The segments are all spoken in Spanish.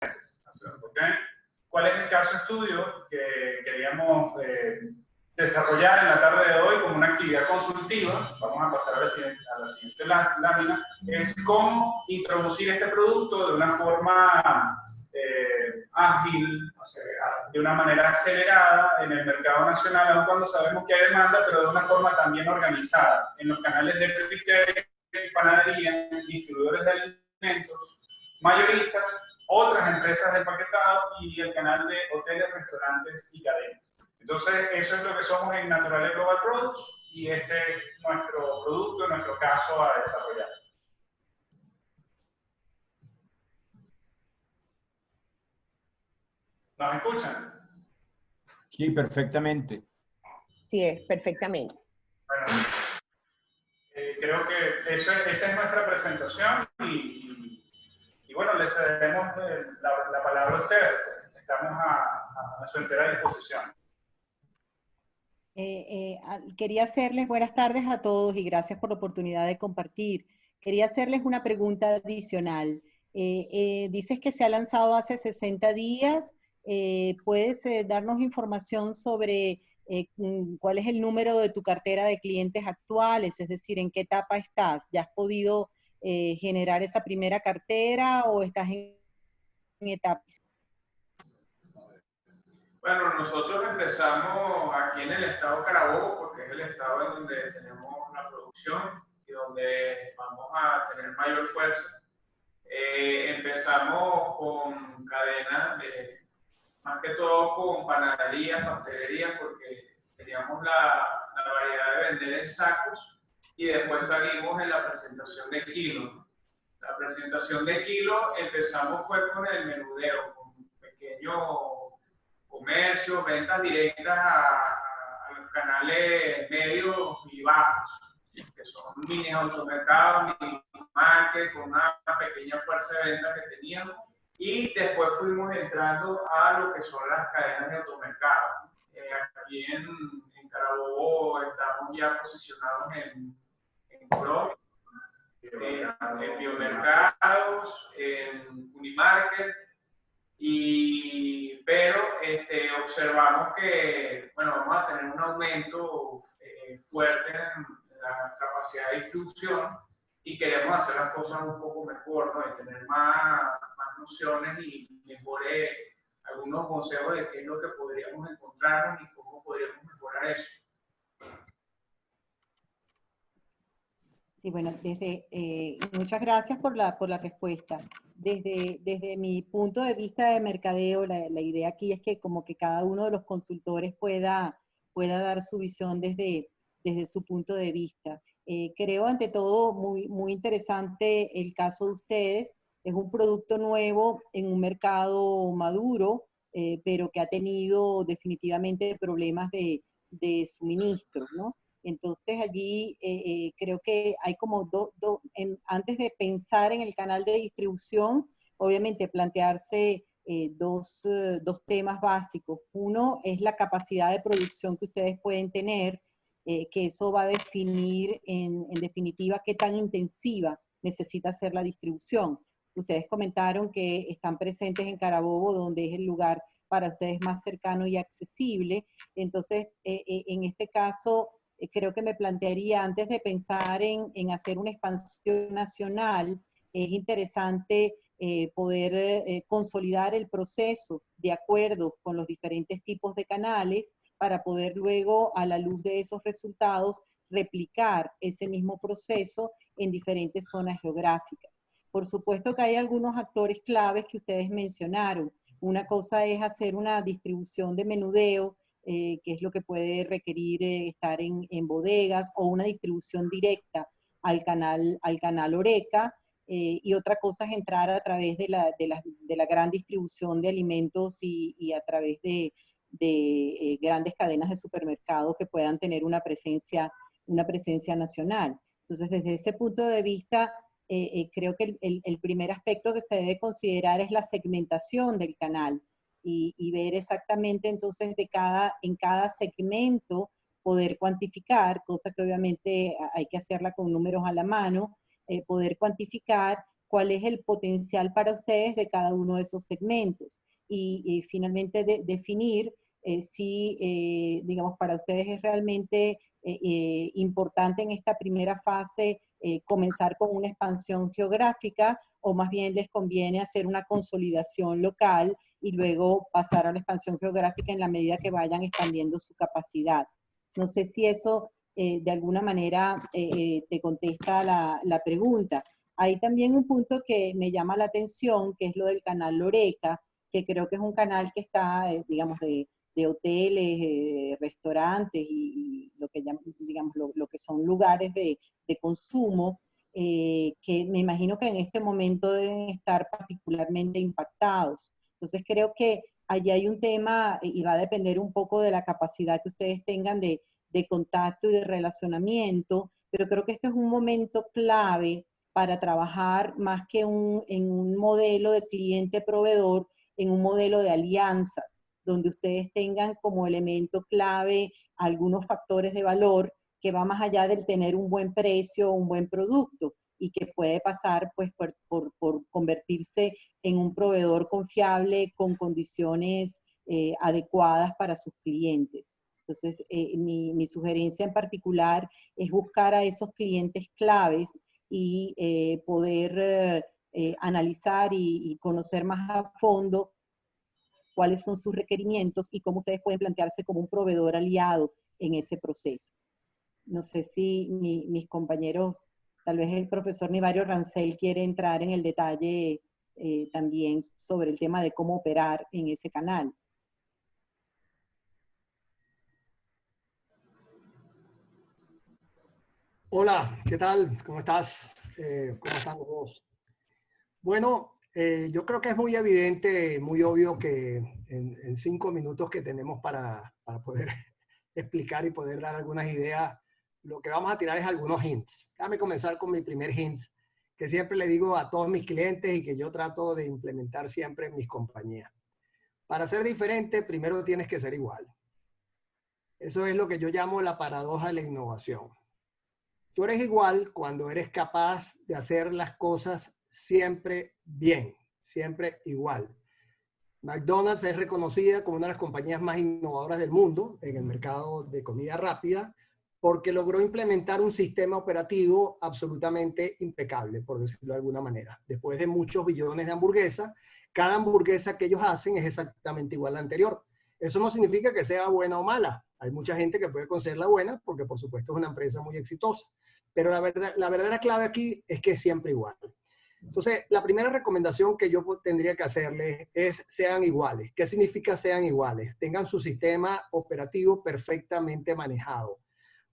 ¿Ok? ¿Cuál es el caso estudio que queríamos desarrollar en la tarde de hoy como una actividad consultiva? Vamos a pasar a la siguiente lámina. Es cómo introducir este producto de una forma ágil, o sea, de una manera acelerada en el mercado nacional, aun cuando sabemos que hay demanda, pero de una forma también organizada en los canales de retail, panadería, distribuidores de alimentos, mayoristas, otras empresas de empaquetado y el canal de hoteles, restaurantes y cadenas. Entonces, eso es lo que somos en Naturale Global Products y este es nuestro producto, en nuestro caso, a desarrollar. ¿Nos escuchan? Sí, perfectamente. Sí, perfectamente. Bueno, creo que esa es nuestra presentación y bueno, les cedemos la palabra a ustedes. Estamos a su entera disposición. Quería hacerles buenas tardes a todos y gracias por la oportunidad de compartir. Quería hacerles una pregunta adicional. Dices que se ha lanzado hace 60 días. ¿Puedes darnos información sobre cuál es el número de tu cartera de clientes actuales? Es decir, ¿en qué etapa estás? ¿Ya has podido generar esa primera cartera o estás en etapas? Bueno, nosotros empezamos aquí en el estado Carabobo, porque es el estado en donde tenemos la producción y donde vamos a tener mayor fuerza. Empezamos con cadenas, más que todo con panaderías, pastelerías, porque teníamos la variedad de vender en sacos y después salimos en la presentación de kilo. La presentación de kilo empezamos fue con el menudeo, con un pequeño comercio, ventas directas a los canales medios y bajos, que son mini automercados, mini market, con una pequeña fuerza de venta que teníamos, y después fuimos entrando a lo que son las cadenas de automercados. Aquí en Carabobo estamos ya posicionados en Colombia, en biomercados, en Unimarket, pero observamos que bueno, vamos a tener un aumento fuerte en la capacidad de distribución y queremos hacer las cosas un poco mejor, ¿no? Y tener más nociones y mejores algunos consejos de qué es lo que podríamos encontrarnos y cómo podríamos mejorar eso. Sí, bueno, muchas gracias por la respuesta. Desde mi punto de vista de mercadeo, la idea aquí es que como que cada uno de los consultores pueda dar su visión desde su punto de vista. Creo ante todo muy interesante el caso de ustedes. Es un producto nuevo en un mercado maduro, pero que ha tenido definitivamente problemas de suministro, ¿no? Entonces allí creo que hay como antes de pensar en el canal de distribución, obviamente plantearse dos temas básicos. Uno es la capacidad de producción que ustedes pueden tener, que eso va a definir en definitiva qué tan intensiva necesita ser la distribución. Ustedes comentaron que están presentes en Carabobo, donde es el lugar para ustedes más cercano y accesible. Entonces, en este caso, creo que me plantearía, antes de pensar en hacer una expansión nacional, es interesante poder consolidar el proceso de acuerdo con los diferentes tipos de canales para poder luego, a la luz de esos resultados, replicar ese mismo proceso en diferentes zonas geográficas. Por supuesto que hay algunos actores claves que ustedes mencionaron. Una cosa es hacer una distribución de menudeo, que es lo que puede requerir estar en bodegas, o una distribución directa al canal Horeca, y otra cosa es entrar a través de la gran distribución de alimentos y a través de grandes cadenas de supermercados que puedan tener una presencia nacional. Entonces, desde ese punto de vista, creo que el primer aspecto que se debe considerar es la segmentación del canal y ver exactamente entonces en cada segmento poder cuantificar, cosa que obviamente hay que hacerla con números a la mano, poder cuantificar cuál es el potencial para ustedes de cada uno de esos segmentos. Y finalmente definir si, digamos, para ustedes es realmente importante en esta primera fase comenzar con una expansión geográfica, o más bien les conviene hacer una consolidación local y luego pasar a la expansión geográfica en la medida que vayan expandiendo su capacidad. No sé si eso de alguna manera te contesta la pregunta. Hay también un punto que me llama la atención, que es lo del canal Loreca, que creo que es un canal que está, digamos, de hoteles, restaurantes y lo que, digamos, lo que son lugares de consumo, que me imagino que en este momento deben estar particularmente impactados. Entonces creo que allí hay un tema y va a depender un poco de la capacidad que ustedes tengan de contacto y de relacionamiento, pero creo que este es un momento clave para trabajar más que en un modelo de cliente-proveedor, en un modelo de alianzas, donde ustedes tengan como elemento clave algunos factores de valor que va más allá del tener un buen precio, un buen producto, y que puede pasar pues por convertirse en un proveedor confiable con condiciones adecuadas para sus clientes. Entonces, mi sugerencia en particular es buscar a esos clientes claves y poder analizar y conocer más a fondo cuáles son sus requerimientos y cómo ustedes pueden plantearse como un proveedor aliado en ese proceso. No sé si mis compañeros, tal vez el profesor Nivario Rancel quiere entrar en el detalle también sobre el tema de cómo operar en ese canal. Hola, ¿qué tal? ¿Cómo estás? ¿Cómo están los dos? Bueno, yo creo que es muy evidente, muy obvio que en 5 minutos que tenemos para poder explicar y poder dar algunas ideas, lo que vamos a tirar es algunos hints. Déjame comenzar con mi primer hint, que siempre le digo a todos mis clientes y que yo trato de implementar siempre en mis compañías. Para ser diferente, primero tienes que ser igual. Eso es lo que yo llamo la paradoja de la innovación. Tú eres igual cuando eres capaz de hacer las cosas siempre bien, siempre igual. McDonald's es reconocida como una de las compañías más innovadoras del mundo en el mercado de comida rápida porque logró implementar un sistema operativo absolutamente impecable, por decirlo de alguna manera. Después de muchos billones de hamburguesas, cada hamburguesa que ellos hacen es exactamente igual a la anterior. Eso no significa que sea buena o mala. Hay mucha gente que puede considerarla buena porque, por supuesto, es una empresa muy exitosa. Pero la verdadera clave aquí es que es siempre igual. Entonces, la primera recomendación que yo tendría que hacerles es sean iguales. ¿Qué significa sean iguales? Tengan su sistema operativo perfectamente manejado.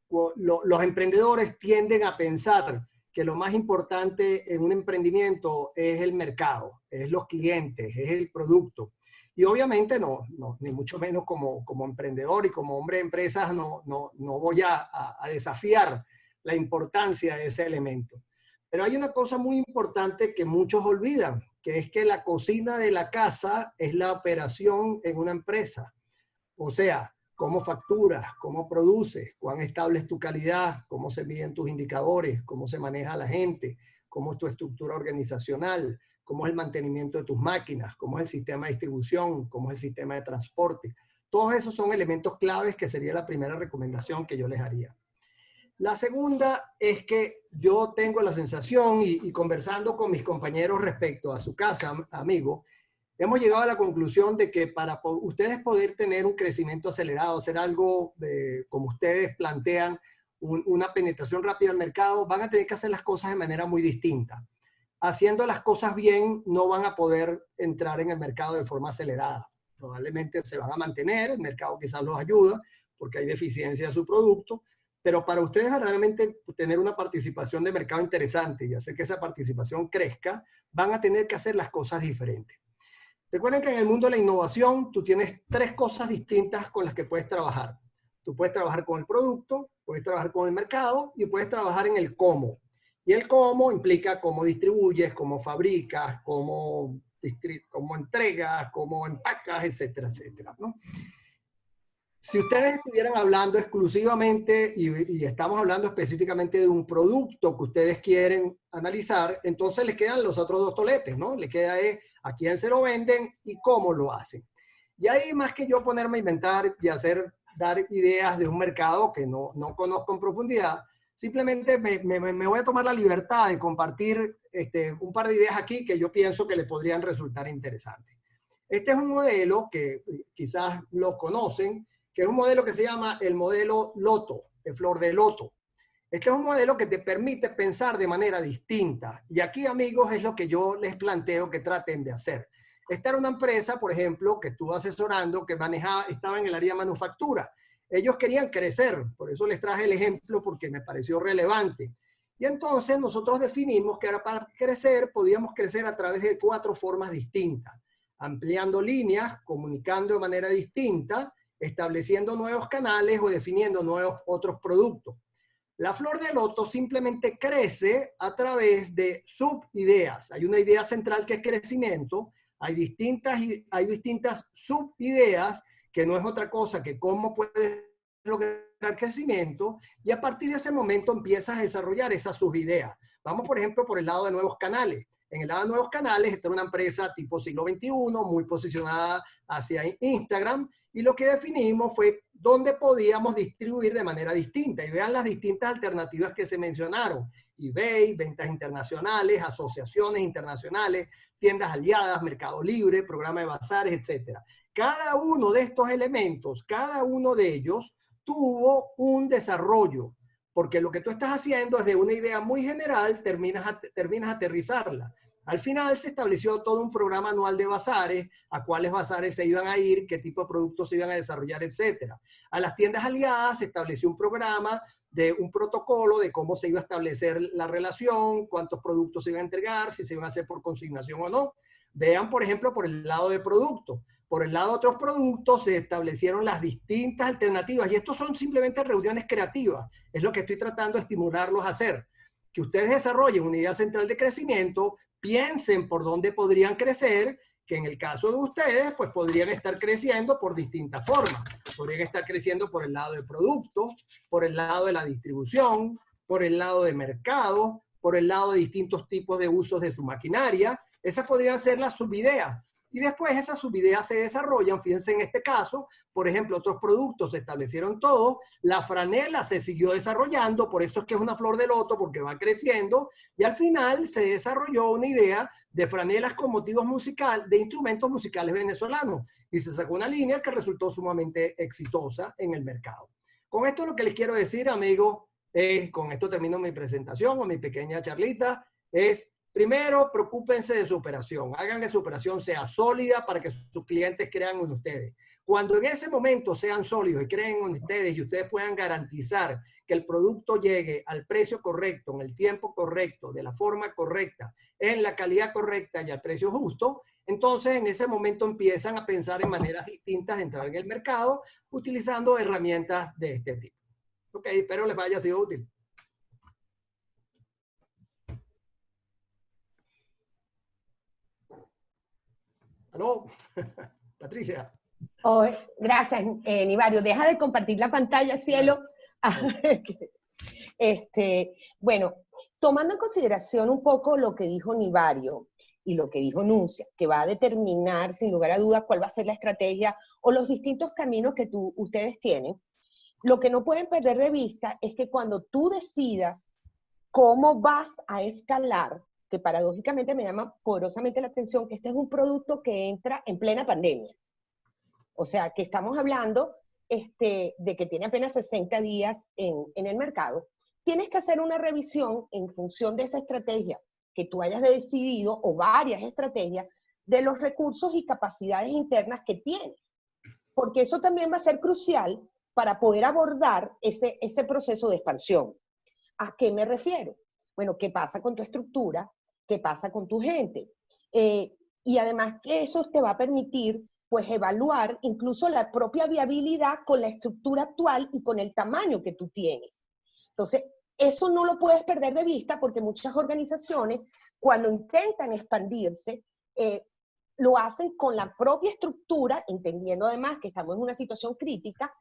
Los emprendedores tienden a pensar que lo más importante en un emprendimiento es el mercado, es los clientes, es el producto. Y obviamente no, ni mucho menos como emprendedor y como hombre de empresas no voy a desafiar la importancia de ese elemento. Pero hay una cosa muy importante que muchos olvidan, que es que la cocina de la casa es la operación en una empresa. O sea, cómo facturas, cómo produces, cuán estable es tu calidad, cómo se miden tus indicadores, cómo se maneja la gente, cómo es tu estructura organizacional, cómo es el mantenimiento de tus máquinas, cómo es el sistema de distribución, cómo es el sistema de transporte. Todos esos son elementos claves que sería la primera recomendación que yo les haría. La segunda es que yo tengo la sensación, y conversando con mis compañeros respecto a su casa, amigo, hemos llegado a la conclusión de que para ustedes poder tener un crecimiento acelerado, hacer algo como ustedes plantean, una penetración rápida al mercado, van a tener que hacer las cosas de manera muy distinta. Haciendo las cosas bien, no van a poder entrar en el mercado de forma acelerada. Probablemente se van a mantener, el mercado quizás los ayuda, porque hay deficiencia de su producto, pero para ustedes verdaderamente tener una participación de mercado interesante y hacer que esa participación crezca, van a tener que hacer las cosas diferentes. Recuerden que en el mundo de la innovación tú tienes 3 cosas distintas con las que puedes trabajar. Tú puedes trabajar con el producto, puedes trabajar con el mercado y puedes trabajar en el cómo. Y el cómo implica cómo distribuyes, cómo fabricas, cómo entregas, cómo empacas, etcétera, etcétera, ¿no? Si ustedes estuvieran hablando exclusivamente y estamos hablando específicamente de un producto que ustedes quieren analizar, entonces les quedan los otros dos toletes, ¿no? Le queda a quién se lo venden y cómo lo hacen. Y ahí, más que yo ponerme a inventar y dar ideas de un mercado que no conozco en profundidad, simplemente me voy a tomar la libertad de compartir un par de ideas aquí que yo pienso que les podrían resultar interesantes. Este es un modelo que quizás lo conocen, que es un modelo que se llama el modelo Loto, de flor de loto. Este es un modelo que te permite pensar de manera distinta. Y aquí, amigos, es lo que yo les planteo que traten de hacer. Esta era una empresa, por ejemplo, que estuvo asesorando, que estaba en el área de manufactura. Ellos querían crecer, por eso les traje el ejemplo, porque me pareció relevante. Y entonces nosotros definimos que para crecer, podíamos crecer a través de 4 formas distintas. Ampliando líneas, comunicando de manera distinta, estableciendo nuevos canales o definiendo otros productos. La flor de loto simplemente crece a través de subideas. Hay una idea central que es crecimiento, hay distintas subideas que no es otra cosa que cómo puedes lograr crecimiento, y a partir de ese momento empiezas a desarrollar esas subideas. Vamos, por ejemplo, por el lado de nuevos canales. En el lado de nuevos canales, esta era una empresa tipo siglo XXI, muy posicionada hacia Instagram, y lo que definimos fue dónde podíamos distribuir de manera distinta. Y vean las distintas alternativas que se mencionaron. eBay, ventas internacionales, asociaciones internacionales, tiendas aliadas, Mercado Libre, programa de bazares, etc. Cada uno de estos elementos, cada uno de ellos tuvo un desarrollo, porque lo que tú estás haciendo es de una idea muy general, terminas a aterrizarla. Al final se estableció todo un programa anual de bazares, a cuáles bazares se iban a ir, qué tipo de productos se iban a desarrollar, etc. A las tiendas aliadas se estableció un programa de un protocolo de cómo se iba a establecer la relación, cuántos productos se iban a entregar, si se iban a hacer por consignación o no. Vean, por ejemplo, por el lado de productos. Por el lado de otros productos se establecieron las distintas alternativas, y estos son simplemente reuniones creativas. Es lo que estoy tratando de estimularlos a hacer. Que ustedes desarrollen una idea central de crecimiento, piensen por dónde podrían crecer, que en el caso de ustedes, pues podrían estar creciendo por distintas formas. Podrían estar creciendo por el lado de productos, por el lado de la distribución, por el lado de mercado, por el lado de distintos tipos de usos de su maquinaria. Esas podrían ser las subideas. Y después esas subideas se desarrollan. Fíjense en este caso, por ejemplo, otros productos se establecieron todos, la franela se siguió desarrollando, por eso es que es una flor de loto, porque va creciendo, y al final se desarrolló una idea de franelas con motivos musicales, de instrumentos musicales venezolanos, y se sacó una línea que resultó sumamente exitosa en el mercado. Con esto lo que les quiero decir, amigos, con esto termino mi presentación o mi pequeña charlita, es: primero, preocúpense de su operación. Hagan que su operación sea sólida para que sus clientes crean en ustedes. Cuando en ese momento sean sólidos y creen en ustedes y ustedes puedan garantizar que el producto llegue al precio correcto, en el tiempo correcto, de la forma correcta, en la calidad correcta y al precio justo, entonces en ese momento empiezan a pensar en maneras distintas de entrar en el mercado utilizando herramientas de este tipo. Ok, espero les haya sido útil. ¿Aló? Patricia. Oh, gracias, Nivario. Deja de compartir la pantalla, cielo. Bueno, tomando en consideración un poco lo que dijo Nivario y lo que dijo Nuncia, que va a determinar sin lugar a dudas cuál va a ser la estrategia o los distintos caminos que ustedes tienen, lo que no pueden perder de vista es que cuando tú decidas cómo vas a escalar, que paradójicamente me llama poderosamente la atención, que este es un producto que entra en plena pandemia. O sea, que estamos hablando de que tiene apenas 60 días en el mercado. Tienes que hacer una revisión en función de esa estrategia que tú hayas decidido, o varias estrategias, de los recursos y capacidades internas que tienes. Porque eso también va a ser crucial para poder abordar ese proceso de expansión. ¿A qué me refiero? Bueno, ¿qué pasa con tu estructura? ¿Qué pasa con tu gente? Y además que eso te va a permitir, pues, evaluar incluso la propia viabilidad con la estructura actual y con el tamaño que tú tienes. Entonces, eso no lo puedes perder de vista, porque muchas organizaciones, cuando intentan expandirse, lo hacen con la propia estructura, entendiendo además que estamos en una situación crítica,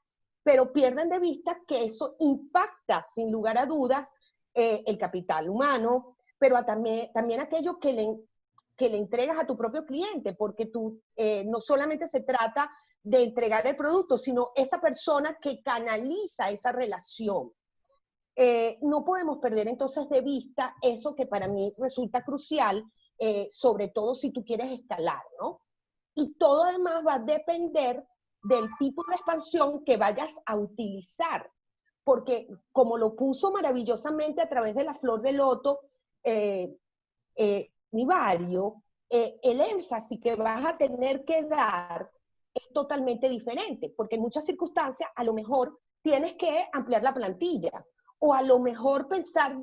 pero pierden de vista que eso impacta, sin lugar a dudas, el capital humano, pero también aquello que le entregas a tu propio cliente, porque tú no solamente se trata de entregar el producto, sino esa persona que canaliza esa relación. No podemos perder entonces de vista eso que para mí resulta crucial, sobre todo si tú quieres escalar, ¿no? Y todo además va a depender del tipo de expansión que vayas a utilizar, porque como lo puso maravillosamente a través de la flor de loto, Nivario, el énfasis que vas a tener que dar es totalmente diferente, porque en muchas circunstancias a lo mejor tienes que ampliar la plantilla, o a lo mejor pensar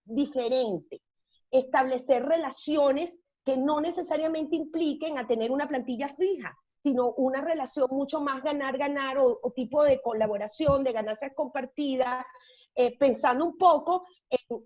diferente, establecer relaciones que no necesariamente impliquen a tener una plantilla fija, sino una relación mucho más ganar-ganar o tipo de colaboración, de ganancias compartidas, pensando un poco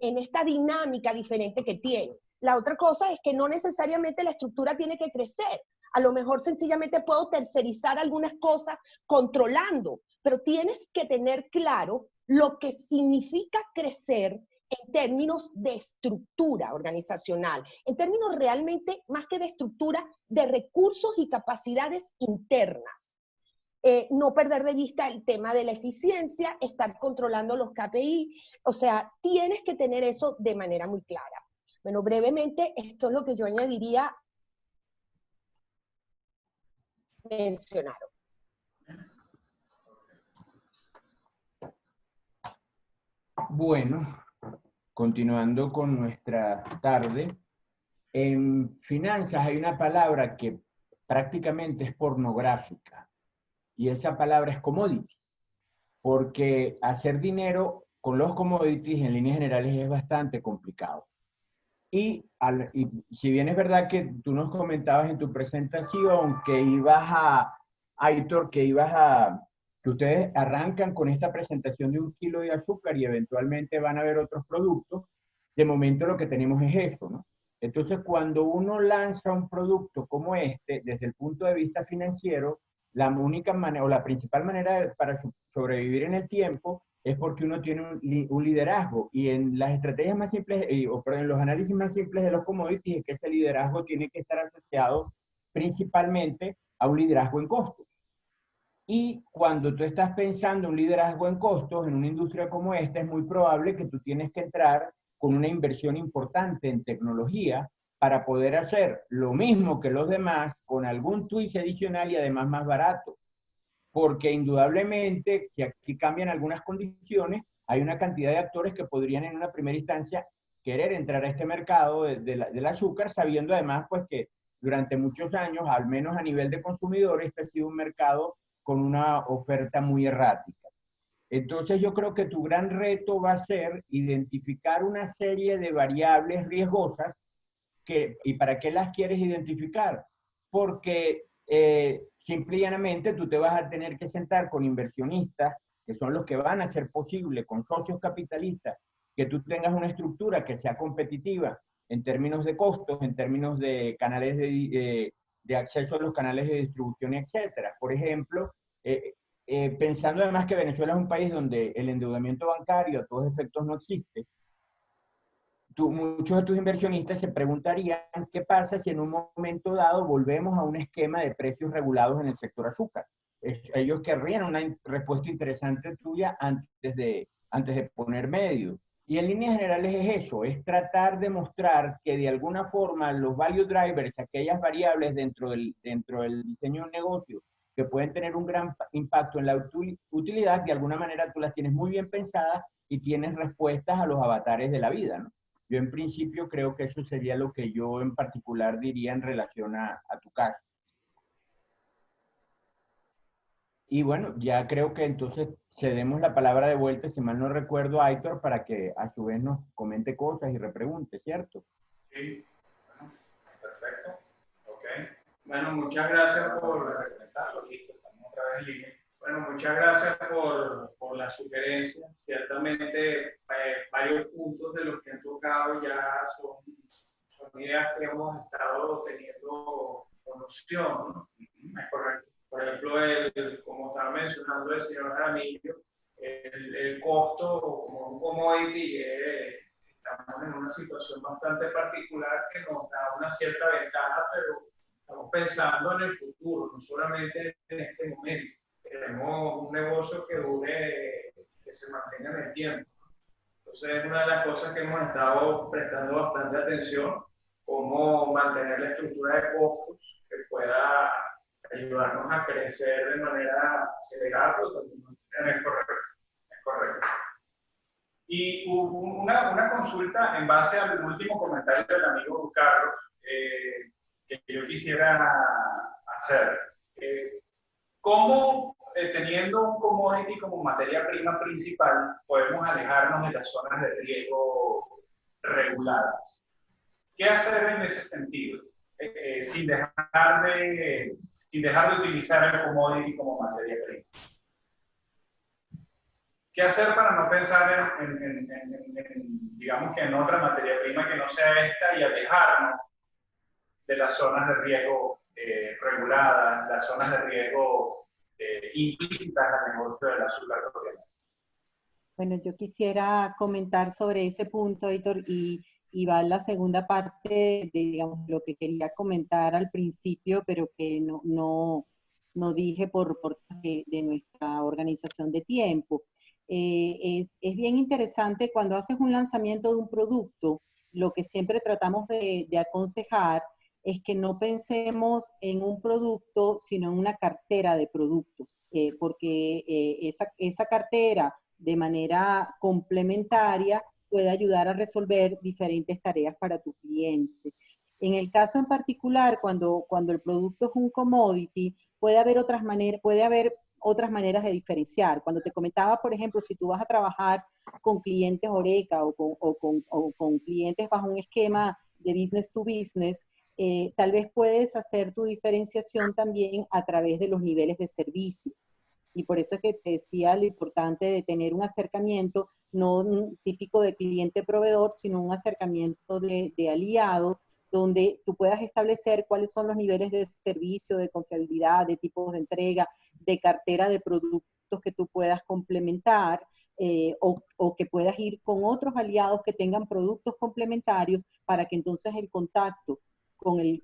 en esta dinámica diferente que tiene. La otra cosa es que no necesariamente la estructura tiene que crecer. A lo mejor sencillamente puedo tercerizar algunas cosas controlando, pero tienes que tener claro lo que significa crecer en términos de estructura organizacional, en términos realmente más que de estructura, de recursos y capacidades internas. No perder de vista el tema de la eficiencia, estar controlando los KPI, o sea, tienes que tener eso de manera muy clara. Bueno, brevemente, esto es lo que yo añadiría mencionaron. Bueno, continuando con nuestra tarde, en finanzas hay una palabra que prácticamente es pornográfica, y esa palabra es commodity, porque hacer dinero con los commodities en líneas generales es bastante complicado. Y si bien es verdad que tú nos comentabas en tu presentación que Aitor, que ustedes arrancan con esta presentación de 1 kilo de azúcar y eventualmente van a ver otros productos, de momento lo que tenemos es eso, ¿no? Entonces, cuando uno lanza un producto como este, desde el punto de vista financiero, la única manera o la principal manera para sobrevivir en el tiempo es porque uno tiene un liderazgo, y en las estrategias más simples, pero en los análisis más simples de los commodities, es que ese liderazgo tiene que estar asociado principalmente a un liderazgo en costos. Y cuando tú estás pensando un liderazgo en costos en una industria como esta, es muy probable que tú tienes que entrar con una inversión importante en tecnología para poder hacer lo mismo que los demás con algún twist adicional y además más barato. Porque indudablemente, si aquí cambian algunas condiciones, hay una cantidad de actores que podrían en una primera instancia querer entrar a este mercado del azúcar, sabiendo además pues que durante muchos años, al menos a nivel de consumidores, este ha sido un mercado con una oferta muy errática. Entonces yo creo que tu gran reto va a ser identificar una serie de variables riesgosas ¿y para qué las quieres identificar? Porque simple y llanamente tú te vas a tener que sentar con inversionistas, que son los que van a hacer posible, con socios capitalistas, que tú tengas una estructura que sea competitiva en términos de costos, en términos de canales de acceso a los canales de distribución, etcétera. Por ejemplo, pensando además que Venezuela es un país donde el endeudamiento bancario a todos efectos no existe, muchos de tus inversionistas se preguntarían qué pasa si en un momento dado volvemos a un esquema de precios regulados en el sector azúcar. Ellos querrían una respuesta interesante tuya antes de poner medio. Y en líneas generales es eso, es tratar de mostrar que de alguna forma los value drivers, aquellas variables dentro del diseño de un negocio que pueden tener un gran impacto en la utilidad, de alguna manera tú las tienes muy bien pensadas y tienes respuestas a los avatares de la vida, ¿no? Yo en principio creo que eso sería lo que yo en particular diría en relación a tu caso. Y bueno, ya creo que entonces cedemos la palabra de vuelta, si mal no recuerdo, a Aitor, para que a su vez nos comente cosas y repregunte, ¿cierto? Sí, bueno, perfecto. Ok. Bueno, muchas gracias por representarlo. Listo, estamos otra vez en línea. Bueno, muchas gracias por la sugerencia. Ciertamente, varios puntos de los que han tocado ya son ideas que hemos estado teniendo noción, ¿no? Es correcto. Por ejemplo, como estaba mencionando el señor Jaramillo, el costo como un commodity, estamos en una situación bastante particular que nos da una cierta ventaja, pero estamos pensando en el futuro, no solamente en este momento. Queremos un negocio que dure, que se mantenga en el tiempo. Entonces, es una de las cosas que hemos estado prestando bastante atención, cómo mantener la estructura de costos que pueda ayudarnos a crecer de manera acelerada, pero también es correcto. Y una consulta en base al último comentario del amigo Carlos, que yo quisiera hacer. ¿Cómo, teniendo un commodity como materia prima principal, podemos alejarnos de las zonas de riesgo reguladas? ¿Qué hacer en ese sentido? Sin dejar de utilizar el commodity como materia prima. ¿Qué hacer para no pensar digamos que en otra materia prima que no sea esta y alejarnos de las zonas de riesgo reguladas, las zonas de riesgo implícitas al negocio del azúcar propiamente? Bueno, yo quisiera comentar sobre ese punto, Héctor, y va la segunda parte de, digamos, lo que quería comentar al principio, pero que no dije por de nuestra organización de tiempo. Es bien interesante cuando haces un lanzamiento de un producto, lo que siempre tratamos de aconsejar es que no pensemos en un producto, sino en una cartera de productos, porque esa cartera de manera complementaria puede ayudar a resolver diferentes tareas para tu cliente. En el caso en particular, cuando el producto es un commodity, puede haber otras maneras de diferenciar. Cuando te comentaba, por ejemplo, si tú vas a trabajar con clientes Horeca o con clientes bajo un esquema de business to business, tal vez puedes hacer tu diferenciación también a través de los niveles de servicio. Y por eso es que te decía lo importante de tener un acercamiento, no típico de cliente-proveedor, sino un acercamiento de aliado, donde tú puedas establecer cuáles son los niveles de servicio, de confiabilidad, de tipos de entrega, de cartera de productos que tú puedas complementar, o que puedas ir con otros aliados que tengan productos complementarios para que entonces el contacto con el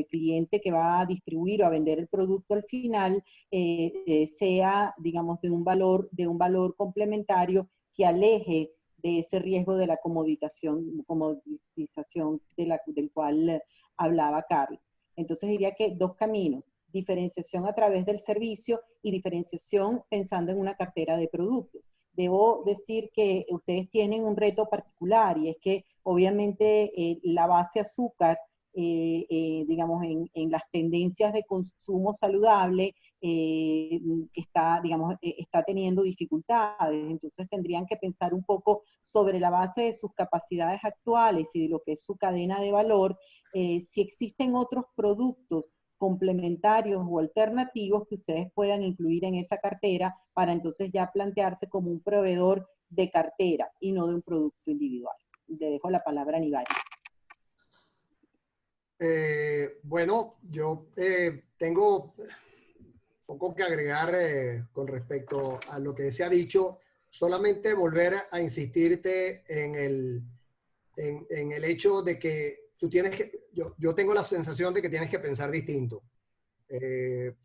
cliente que va a distribuir o a vender el producto al final sea, digamos, de un valor complementario que aleje de ese riesgo de la comoditización del cual hablaba Carlos. Entonces diría que dos caminos: diferenciación a través del servicio y diferenciación pensando en una cartera de productos. Debo decir que ustedes tienen un reto particular, y es que obviamente la base azúcar, digamos, en las tendencias de consumo saludable, está teniendo dificultades. Entonces tendrían que pensar un poco sobre la base de sus capacidades actuales y de lo que es su cadena de valor, si existen otros productos complementarios o alternativos que ustedes puedan incluir en esa cartera para entonces ya plantearse como un proveedor de cartera y no de un producto individual. Le dejo la palabra a Nivari. Bueno, yo tengo poco que agregar con respecto a lo que se ha dicho. Solamente volver a insistirte en el hecho de que tú tienes que, yo tengo la sensación de que tienes que pensar distinto.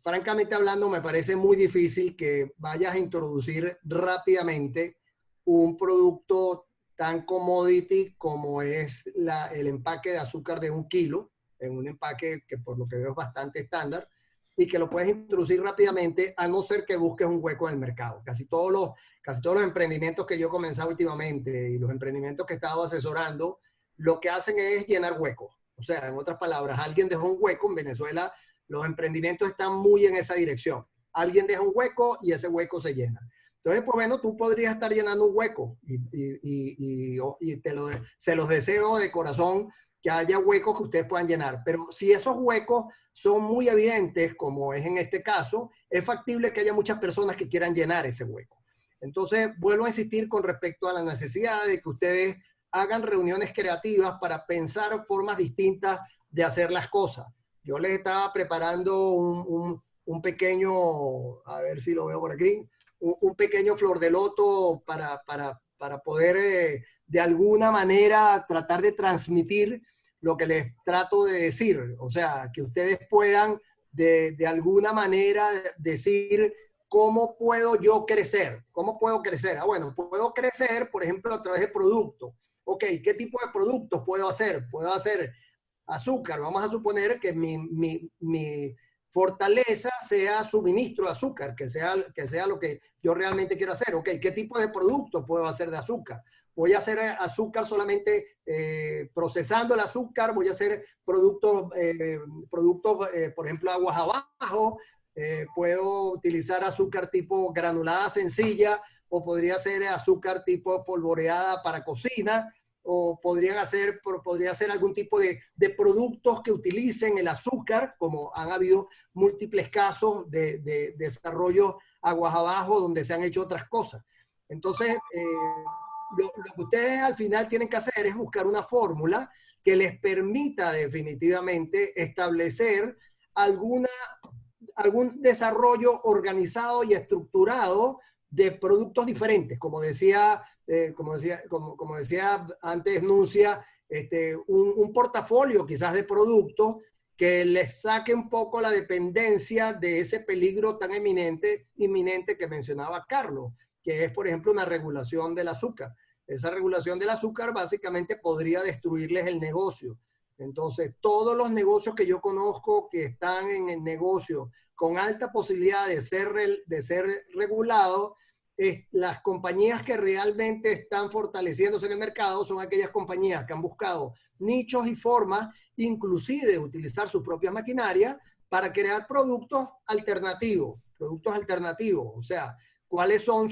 Francamente hablando, me parece muy difícil que vayas a introducir rápidamente un producto tan commodity como es el empaque de azúcar de 1 kilo, en un empaque que por lo que veo es bastante estándar, y que lo puedes introducir rápidamente, a no ser que busques un hueco en el mercado. Casi todos los emprendimientos que yo he comenzado últimamente y los emprendimientos que he estado asesorando, lo que hacen es llenar huecos. O sea, en otras palabras, alguien dejó un hueco. En Venezuela los emprendimientos están muy en esa dirección. Alguien deja un hueco y ese hueco se llena. Entonces, pues bueno, tú podrías estar llenando un hueco y se los deseo de corazón que haya huecos que ustedes puedan llenar. Pero si esos huecos son muy evidentes, como es en este caso, es factible que haya muchas personas que quieran llenar ese hueco. Entonces, vuelvo a insistir con respecto a la necesidad de que ustedes hagan reuniones creativas para pensar formas distintas de hacer las cosas. Yo les estaba preparando un un pequeño, a ver si lo veo por aquí, un pequeño flor de loto para poder de alguna manera tratar de transmitir lo que les trato de decir. O sea, que ustedes puedan de alguna manera decir cómo puedo yo crecer. ¿Cómo puedo crecer? Ah, bueno, puedo crecer, por ejemplo, a través de productos. Ok, ¿qué tipo de productos puedo hacer? Puedo hacer azúcar. Vamos a suponer que mi fortaleza sea suministro de azúcar, que sea lo que yo realmente quiero hacer. Ok, ¿qué tipo de productos puedo hacer de azúcar? Voy a hacer azúcar solamente procesando el azúcar, voy a hacer productos, por ejemplo, aguas abajo, puedo utilizar azúcar tipo granulada sencilla, o podría ser azúcar tipo polvoreada para cocina, o podría ser algún tipo de productos que utilicen el azúcar, como han habido múltiples casos de desarrollo aguas abajo donde se han hecho otras cosas. Entonces, lo que ustedes al final tienen que hacer es buscar una fórmula que les permita definitivamente establecer algún desarrollo organizado y estructurado de productos diferentes. Como decía antes Nuncia, un portafolio quizás de productos que les saque un poco la dependencia de ese peligro tan inminente que mencionaba Carlos, que es, por ejemplo, una regulación del azúcar. Esa regulación del azúcar básicamente podría destruirles el negocio. Entonces, todos los negocios que yo conozco que están en el negocio con alta posibilidad de ser regulados, las compañías que realmente están fortaleciéndose en el mercado son aquellas compañías que han buscado nichos y formas, inclusive de utilizar sus propias maquinarias para crear productos alternativos. O sea, ¿cuáles son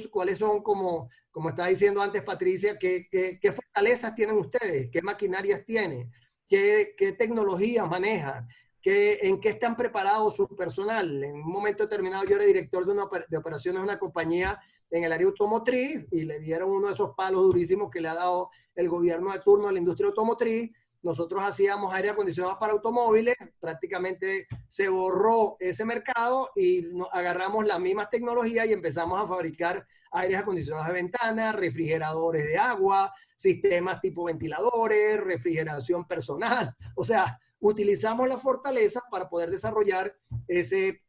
como estaba diciendo antes Patricia, qué fortalezas tienen ustedes? ¿Qué maquinarias tienen? ¿Qué tecnologías manejan? ¿En qué están preparados su personal? En un momento determinado yo era director de operaciones de una compañía en el área automotriz y le dieron uno de esos palos durísimos que le ha dado el gobierno de turno a la industria automotriz. Nosotros hacíamos aire acondicionado para automóviles, prácticamente se borró ese mercado y agarramos las mismas tecnologías y empezamos a fabricar aires acondicionados de ventana, refrigeradores de agua, sistemas tipo ventiladores, refrigeración personal. O sea, utilizamos la fortaleza para poder desarrollar ese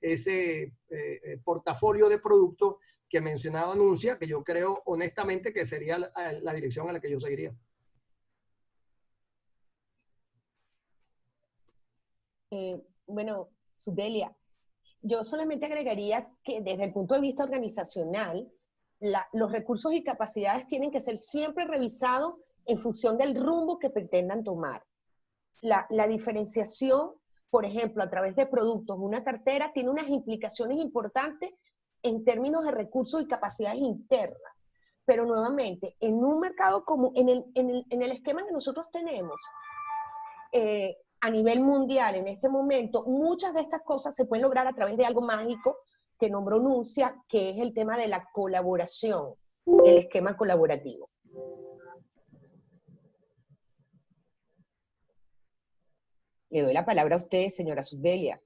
portafolio de productos que mencionaba Nuncia, que yo creo honestamente que sería la dirección a la que yo seguiría. Bueno, Subdelia, yo solamente agregaría que desde el punto de vista organizacional, los recursos y capacidades tienen que ser siempre revisados en función del rumbo que pretendan tomar. La diferenciación, por ejemplo, a través de productos, una cartera tiene unas implicaciones importantes en términos de recursos y capacidades internas. Pero nuevamente, en un mercado como en el esquema que nosotros tenemos, a nivel mundial en este momento, muchas de estas cosas se pueden lograr a través de algo mágico que nombró Nuncia, que es el tema de la colaboración, el esquema colaborativo. Le doy la palabra a usted, señora Subdelia.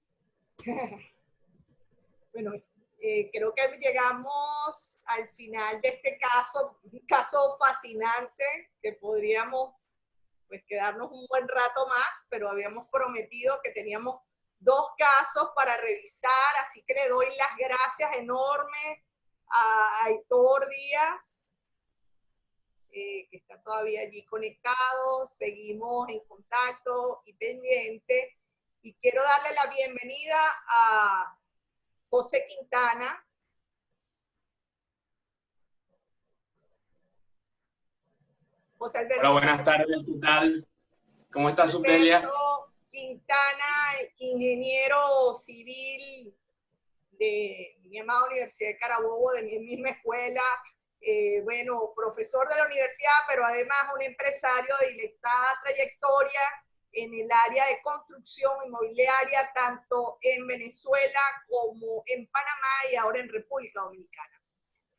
Bueno, creo que llegamos al final de este caso, un caso fascinante que podríamos pues quedarnos un buen rato más, pero habíamos prometido que teníamos 2 casos para revisar, así que le doy las gracias enormes a Aitor Díaz, que está todavía allí conectado, seguimos en contacto y pendiente, y quiero darle la bienvenida a José Quintana. José Alberto. Hola, buenas tardes, ¿qué tal? ¿Cómo estás, Subdelia? Quintana, ingeniero civil de mi amada Universidad de Carabobo, de mi misma escuela, bueno, profesor de la universidad, pero además un empresario de dilatada trayectoria en el área de construcción inmobiliaria, tanto en Venezuela como en Panamá y ahora en República Dominicana.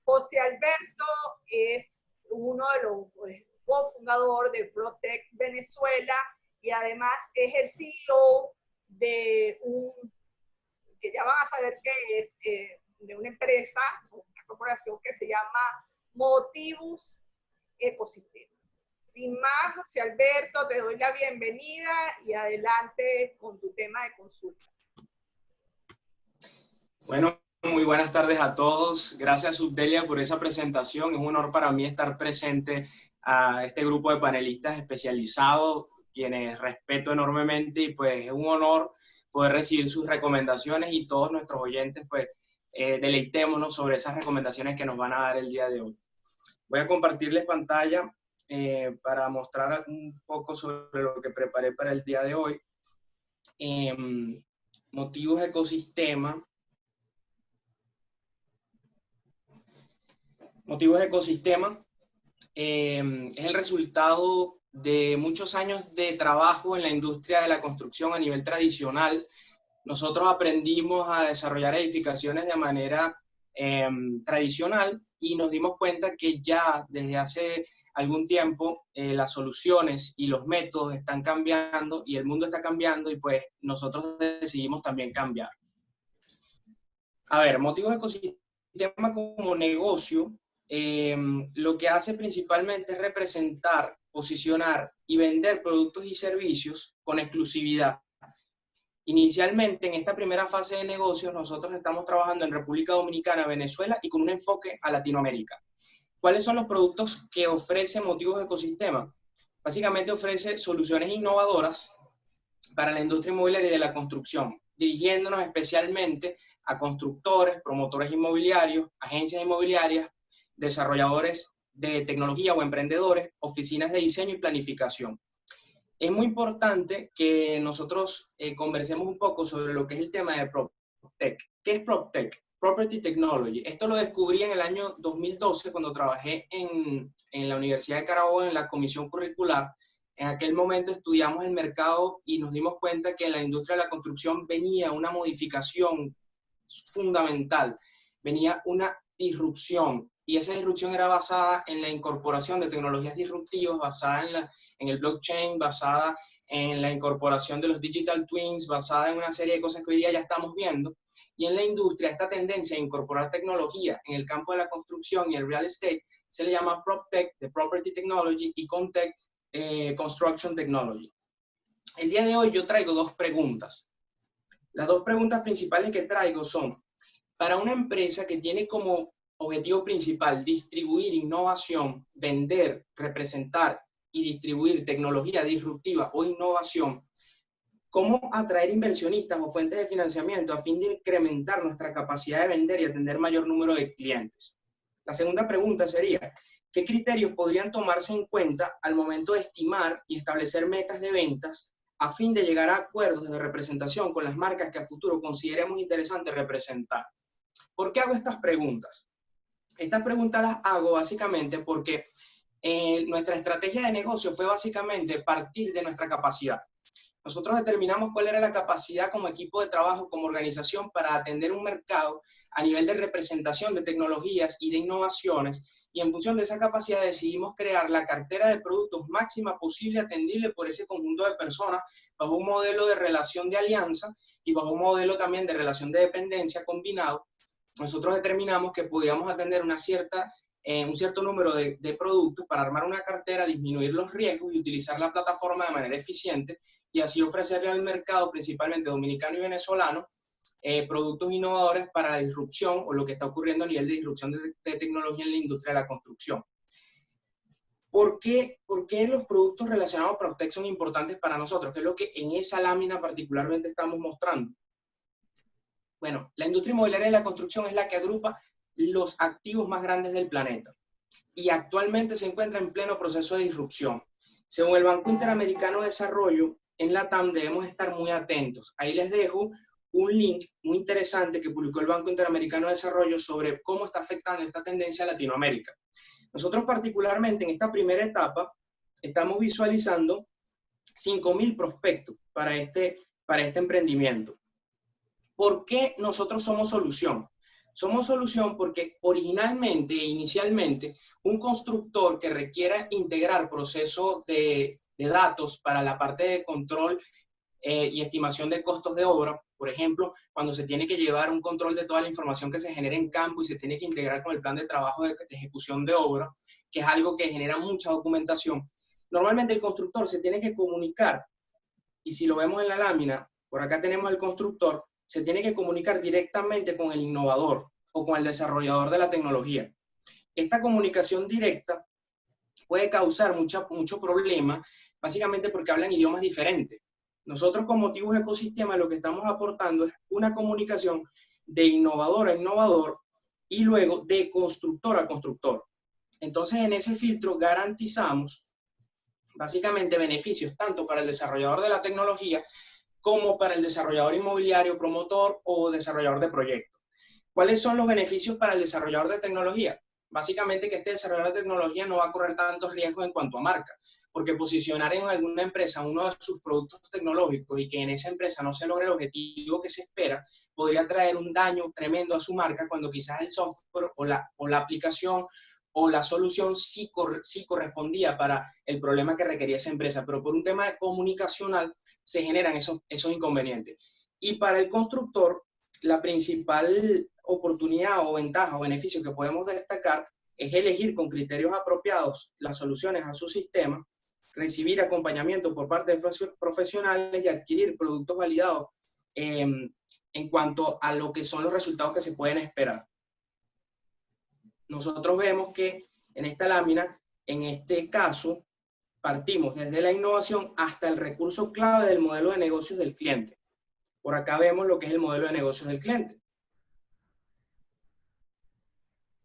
José Alberto es uno de los cofundador de Protec Venezuela y además es el CEO de un que ya van a saber que es de una empresa, una corporación que se llama Motivus Ecosistema. Sin más, José Alberto, te doy la bienvenida y adelante con tu tema de consulta. Bueno, muy buenas tardes a todos. Gracias, Subdelia, por esa presentación. Es un honor para mí estar presente a este grupo de panelistas especializados, quienes respeto enormemente, y pues es un honor poder recibir sus recomendaciones y todos nuestros oyentes, pues deleitémonos sobre esas recomendaciones que nos van a dar el día de hoy. Voy a compartirles pantalla para mostrar un poco sobre lo que preparé para el día de hoy. Motivus Ecosistema. Motivus Ecosistema es el resultado de muchos años de trabajo en la industria de la construcción a nivel tradicional. Nosotros aprendimos a desarrollar edificaciones de manera tradicional y nos dimos cuenta que ya desde hace algún tiempo las soluciones y los métodos están cambiando y el mundo está cambiando, y pues nosotros decidimos también cambiar. A ver, Motivus Ecosistema como negocio, lo que hace principalmente es representar, posicionar y vender productos y servicios con exclusividad. Inicialmente, en esta primera fase de negocios, nosotros estamos trabajando en República Dominicana, Venezuela y con un enfoque a Latinoamérica. ¿Cuáles son los productos que ofrece Motivus Ecosistema? Básicamente ofrece soluciones innovadoras para la industria inmobiliaria y de la construcción, dirigiéndonos especialmente a constructores, promotores inmobiliarios, agencias inmobiliarias, desarrolladores de tecnología o emprendedores, oficinas de diseño y planificación. Es muy importante que nosotros conversemos un poco sobre lo que es el tema de PropTech. ¿Qué es PropTech? Property Technology. Esto lo descubrí en el año 2012 cuando trabajé en la Universidad de Carabobo en la comisión curricular. En aquel momento estudiamos el mercado y nos dimos cuenta que en la industria de la construcción venía una modificación fundamental, venía una disrupción. Y esa disrupción era basada en la incorporación de tecnologías disruptivas, basada en el blockchain, basada en la incorporación de los digital twins, basada en una serie de cosas que hoy día ya estamos viendo. Y en la industria, esta tendencia a incorporar tecnología en el campo de la construcción y el real estate se le llama PropTech, de Property Technology, y ConTech, Construction Technology. El día de hoy yo traigo dos preguntas. Las dos preguntas principales que traigo son, para una empresa que tiene como objetivo principal distribuir innovación, vender, representar y distribuir tecnología disruptiva o innovación, ¿cómo atraer inversionistas o fuentes de financiamiento a fin de incrementar nuestra capacidad de vender y atender mayor número de clientes? La segunda pregunta sería, ¿qué criterios podrían tomarse en cuenta al momento de estimar y establecer metas de ventas a fin de llegar a acuerdos de representación con las marcas que a futuro consideremos interesante representar? ¿Por qué hago estas preguntas? Estas preguntas las hago básicamente porque nuestra estrategia de negocio fue básicamente partir de nuestra capacidad. Nosotros determinamos cuál era la capacidad como equipo de trabajo, como organización, para atender un mercado a nivel de representación de tecnologías y de innovaciones, y en función de esa capacidad decidimos crear la cartera de productos máxima posible atendible por ese conjunto de personas bajo un modelo de relación de alianza y bajo un modelo también de relación de dependencia combinado. Nosotros determinamos que podíamos atender un cierto número de productos para armar una cartera, disminuir los riesgos y utilizar la plataforma de manera eficiente, y así ofrecerle al mercado, principalmente dominicano y venezolano, productos innovadores para la disrupción o lo que está ocurriendo a nivel de disrupción de tecnología en la industria de la construcción. ¿Por qué los productos relacionados a PropTech son importantes para nosotros? ¿Qué es lo que en esa lámina particularmente estamos mostrando? Bueno, la industria inmobiliaria de la construcción es la que agrupa los activos más grandes del planeta y actualmente se encuentra en pleno proceso de disrupción. Según el Banco Interamericano de Desarrollo, en LATAM debemos estar muy atentos. Ahí les dejo un link muy interesante que publicó el Banco Interamericano de Desarrollo sobre cómo está afectando esta tendencia a Latinoamérica. Nosotros particularmente en esta primera etapa estamos visualizando 5.000 prospectos para este emprendimiento. ¿Por qué nosotros somos solución? Somos solución porque originalmente e inicialmente un constructor que requiera integrar procesos de datos para la parte de control y estimación de costos de obra Por ejemplo, cuando se tiene que llevar un control de toda la información que se genera en campo y se tiene que integrar con el plan de trabajo de ejecución de obra, que es algo que genera mucha documentación. Normalmente el constructor se tiene que comunicar, y si lo vemos en la lámina, por acá tenemos el constructor, se tiene que comunicar directamente con el innovador o con el desarrollador de la tecnología. Esta comunicación directa puede causar mucho problema, básicamente porque hablan idiomas diferentes. Nosotros con Motivus Ecosistema lo que estamos aportando es una comunicación de innovador a innovador y luego de constructor a constructor. Entonces en ese filtro garantizamos básicamente beneficios tanto para el desarrollador de la tecnología como para el desarrollador inmobiliario, promotor o desarrollador de proyectos. ¿Cuáles son los beneficios para el desarrollador de tecnología? Básicamente que este desarrollador de tecnología no va a correr tantos riesgos en cuanto a marca, porque posicionar en alguna empresa uno de sus productos tecnológicos y que en esa empresa no se logre el objetivo que se espera, podría traer un daño tremendo a su marca cuando quizás el software o la aplicación o la solución sí correspondía para el problema que requería esa empresa, pero por un tema comunicacional se generan esos inconvenientes. Y para el constructor, la principal oportunidad o ventaja o beneficio que podemos destacar es elegir con criterios apropiados las soluciones a su sistema, recibir acompañamiento por parte de profesionales y adquirir productos validados en cuanto a lo que son los resultados que se pueden esperar. Nosotros vemos que en esta lámina, en este caso, partimos desde la innovación hasta el recurso clave del modelo de negocios del cliente. Por acá vemos lo que es el modelo de negocios del cliente.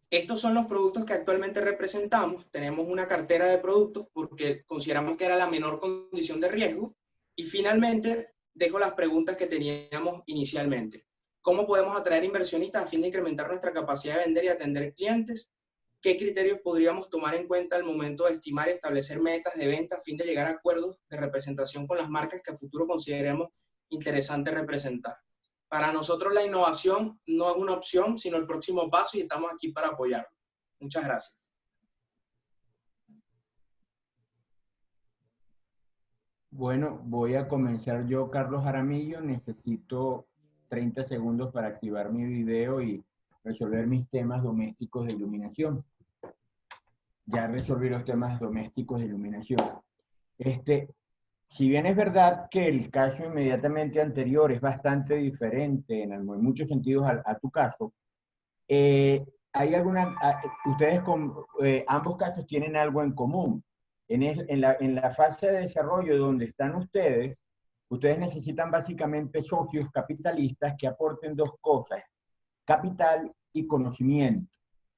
Estos son los productos que actualmente representamos. Tenemos una cartera de productos porque consideramos que era la menor condición de riesgo. Y finalmente, dejo las preguntas que teníamos inicialmente. ¿Cómo podemos atraer inversionistas a fin de incrementar nuestra capacidad de vender y atender clientes? ¿Qué criterios podríamos tomar en cuenta al momento de estimar y establecer metas de venta a fin de llegar a acuerdos de representación con las marcas que a futuro consideremos interesante representar? Para nosotros la innovación no es una opción, sino el próximo paso y estamos aquí para apoyarlo. Muchas gracias. Bueno, voy a comenzar yo, Carlos Jaramillo. Necesito 30 segundos para activar mi video y resolver mis temas domésticos de iluminación. Ya resolví los temas domésticos de iluminación. Si bien es verdad que el caso inmediatamente anterior es bastante diferente en muchos sentidos a tu caso, hay ustedes ambos casos tienen algo en común. En la fase de desarrollo donde están ustedes necesitan básicamente socios capitalistas que aporten dos cosas: capital y conocimiento.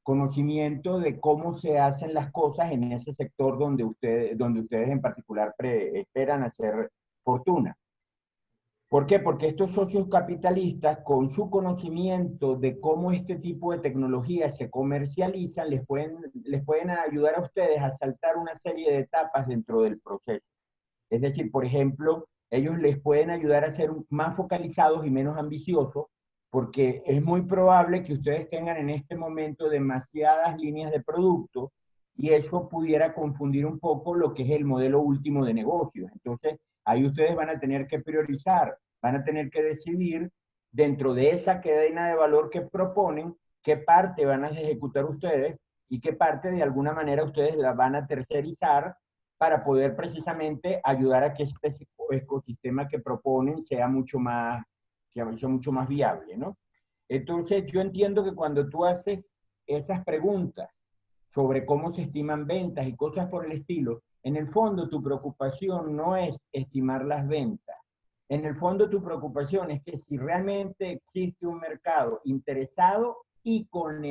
Conocimiento de cómo se hacen las cosas en ese sector donde ustedes en particular esperan hacer fortuna. ¿Por qué? Porque estos socios capitalistas, con su conocimiento de cómo este tipo de tecnologías se comercializan, les pueden ayudar a ustedes a saltar una serie de etapas dentro del proceso. Es decir, por ejemplo, ellos les pueden ayudar a ser más focalizados y menos ambiciosos, porque es muy probable que ustedes tengan en este momento demasiadas líneas de producto y eso pudiera confundir un poco lo que es el modelo último de negocios. Entonces, ahí ustedes van a tener que priorizar, van a tener que decidir dentro de esa cadena de valor que proponen, qué parte van a ejecutar ustedes y qué parte de alguna manera ustedes la van a tercerizar para poder precisamente ayudar a que este ecosistema que proponen sea mucho más viable, ¿no? Entonces, yo entiendo que cuando tú haces esas preguntas sobre cómo se estiman ventas y cosas por el estilo, en el fondo tu preocupación no es estimar las ventas. En el fondo tu preocupación es que si realmente existe un mercado interesado y con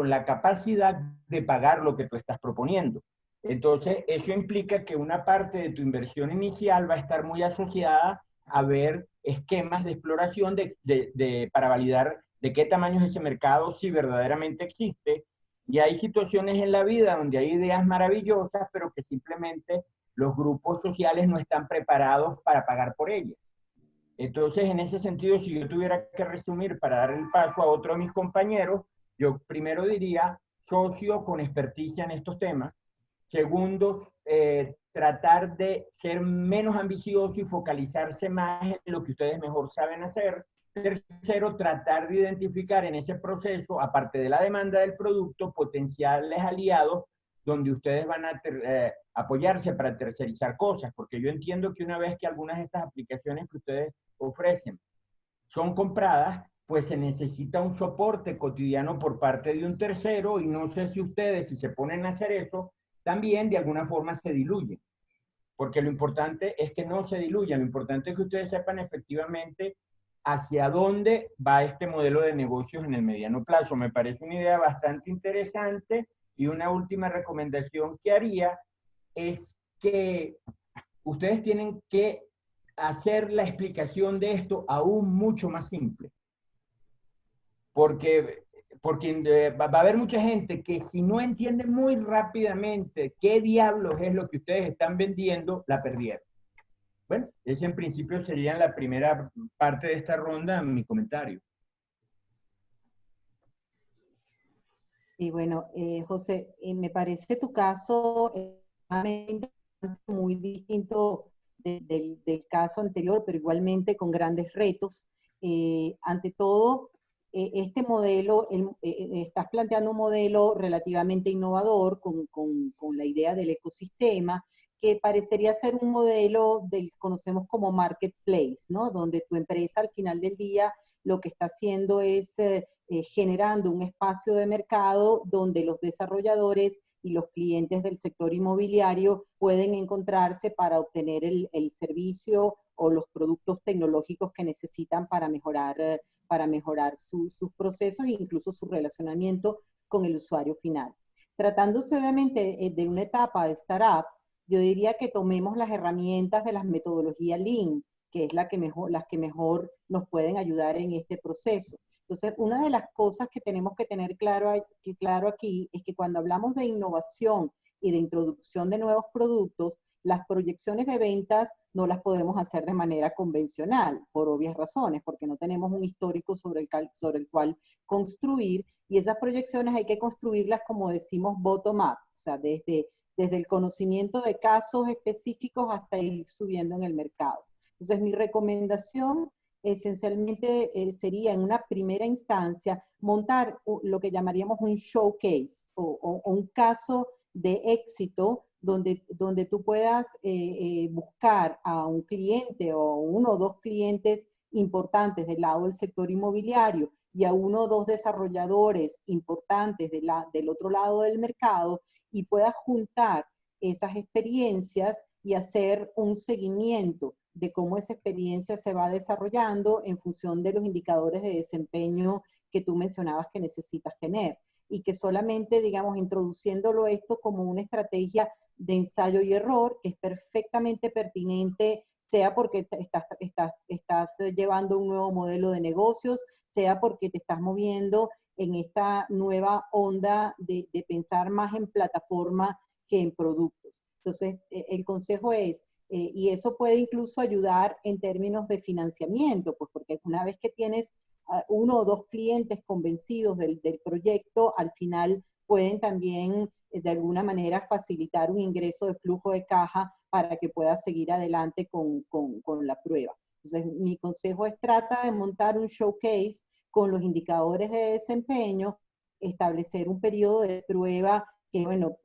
la capacidad de pagar lo que tú estás proponiendo. Entonces, eso implica que una parte de tu inversión inicial va a estar muy asociada a ver esquemas de exploración para validar de qué tamaño es ese mercado, si verdaderamente existe. Y hay situaciones en la vida donde hay ideas maravillosas, pero que simplemente los grupos sociales no están preparados para pagar por ellas. Entonces, en ese sentido, si yo tuviera que resumir para dar el paso a otro de mis compañeros, yo primero diría socio con experticia en estos temas. Segundo, tratar de ser menos ambicioso y focalizarse más en lo que ustedes mejor saben hacer. Tercero, tratar de identificar en ese proceso, aparte de la demanda del producto, potenciales aliados donde ustedes van a apoyarse para tercerizar cosas, porque yo entiendo que una vez que algunas de estas aplicaciones que ustedes ofrecen son compradas, pues se necesita un soporte cotidiano por parte de un tercero, y no sé si ustedes, si se ponen a hacer eso, también de alguna forma se diluyen. Porque lo importante es que no se diluyan, lo importante es que ustedes sepan efectivamente hacia dónde va este modelo de negocios en el mediano plazo. Me parece una idea bastante interesante, y una última recomendación que haría es que ustedes tienen que hacer la explicación de esto aún mucho más simple. Porque va a haber mucha gente que si no entiende muy rápidamente qué diablos es lo que ustedes están vendiendo, la perdieron. Bueno, ese en principio sería la primera parte de esta ronda, mi comentario. Y bueno, José, me parece tu caso muy distinto del caso anterior, pero igualmente con grandes retos. Ante todo, este modelo, estás planteando un modelo relativamente innovador con la idea del ecosistema, que parecería ser un modelo del que conocemos como marketplace, ¿no? Donde tu empresa al final del día lo que está haciendo es generando un espacio de mercado donde los desarrolladores y los clientes del sector inmobiliario pueden encontrarse para obtener el servicio o los productos tecnológicos que necesitan para mejorar sus procesos e incluso su relacionamiento con el usuario final. Tratándose obviamente de una etapa de startup, yo diría que tomemos las herramientas de las metodologías Lean, que es las que mejor nos pueden ayudar en este proceso. Entonces, una de las cosas que tenemos que tener claro aquí es que cuando hablamos de innovación y de introducción de nuevos productos, las proyecciones de ventas no las podemos hacer de manera convencional, por obvias razones, porque no tenemos un histórico sobre el cual construir, y esas proyecciones hay que construirlas, como decimos, bottom-up, o sea, desde el conocimiento de casos específicos hasta ir subiendo en el mercado. Entonces, mi recomendación esencialmente sería en una primera instancia montar lo que llamaríamos un showcase o un caso de éxito donde tú puedas buscar a un cliente o uno o dos clientes importantes del lado del sector inmobiliario y a uno o dos desarrolladores importantes del otro lado del mercado, y puedas juntar esas experiencias y hacer un seguimiento de cómo esa experiencia se va desarrollando en función de los indicadores de desempeño que tú mencionabas que necesitas tener. Y que solamente, digamos, introduciéndolo esto como una estrategia de ensayo y error, que es perfectamente pertinente, sea porque estás llevando un nuevo modelo de negocios, sea porque te estás moviendo en esta nueva onda de pensar más en plataforma que en productos. Entonces, el consejo es, y eso puede incluso ayudar en términos de financiamiento, pues porque una vez que tienes uno o dos clientes convencidos del proyecto, al final pueden también de alguna manera facilitar un ingreso de flujo de caja para que puedas seguir adelante con la prueba. Entonces, mi consejo es trata de montar un showcase con los indicadores de desempeño, establecer un periodo de prueba que, bueno,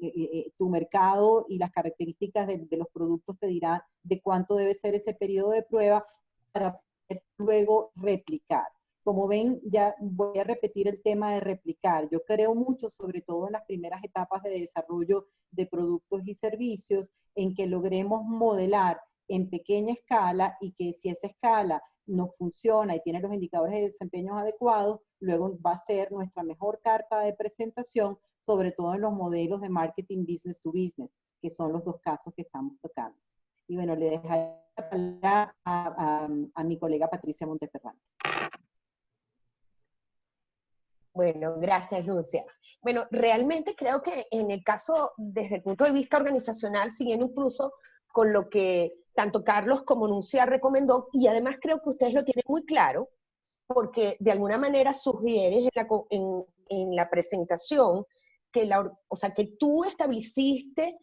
tu mercado y las características de los productos te dirán de cuánto debe ser ese periodo de prueba para poder luego replicar. Como ven, ya voy a repetir el tema de replicar. Yo creo mucho, sobre todo en las primeras etapas de desarrollo de productos y servicios, en que logremos modelar en pequeña escala, y que si esa escala no funciona y tiene los indicadores de desempeño adecuados, luego va a ser nuestra mejor carta de presentación, sobre todo en los modelos de marketing business to business, que son los dos casos que estamos tocando. Y bueno, le dejaré la palabra a mi colega Patricia Monteferrante. Bueno, gracias, Lucia. Bueno, realmente creo que en el caso, desde el punto de vista organizacional, siguiendo incluso con lo que tanto Carlos como Nuncia recomendó, y además creo que ustedes lo tienen muy claro, porque de alguna manera sugieres en la presentación que, o sea, que tú estableciste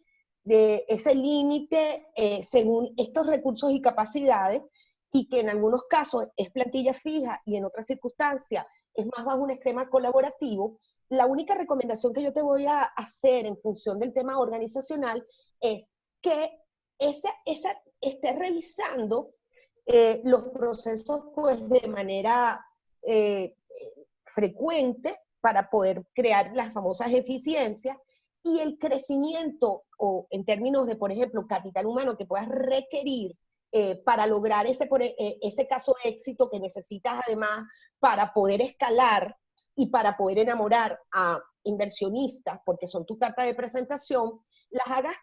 de ese límite según estos recursos y capacidades, y que en algunos casos es plantilla fija y en otras circunstancias es más bajo un esquema colaborativo. La única recomendación que yo te voy a hacer en función del tema organizacional es que estés revisando los procesos pues, de manera frecuente para poder crear las famosas eficiencias, y el crecimiento, o en términos de, por ejemplo, capital humano que puedas requerir para lograr ese caso de éxito que necesitas además para poder escalar y para poder enamorar a inversionistas, porque son tu carta de presentación, las hagas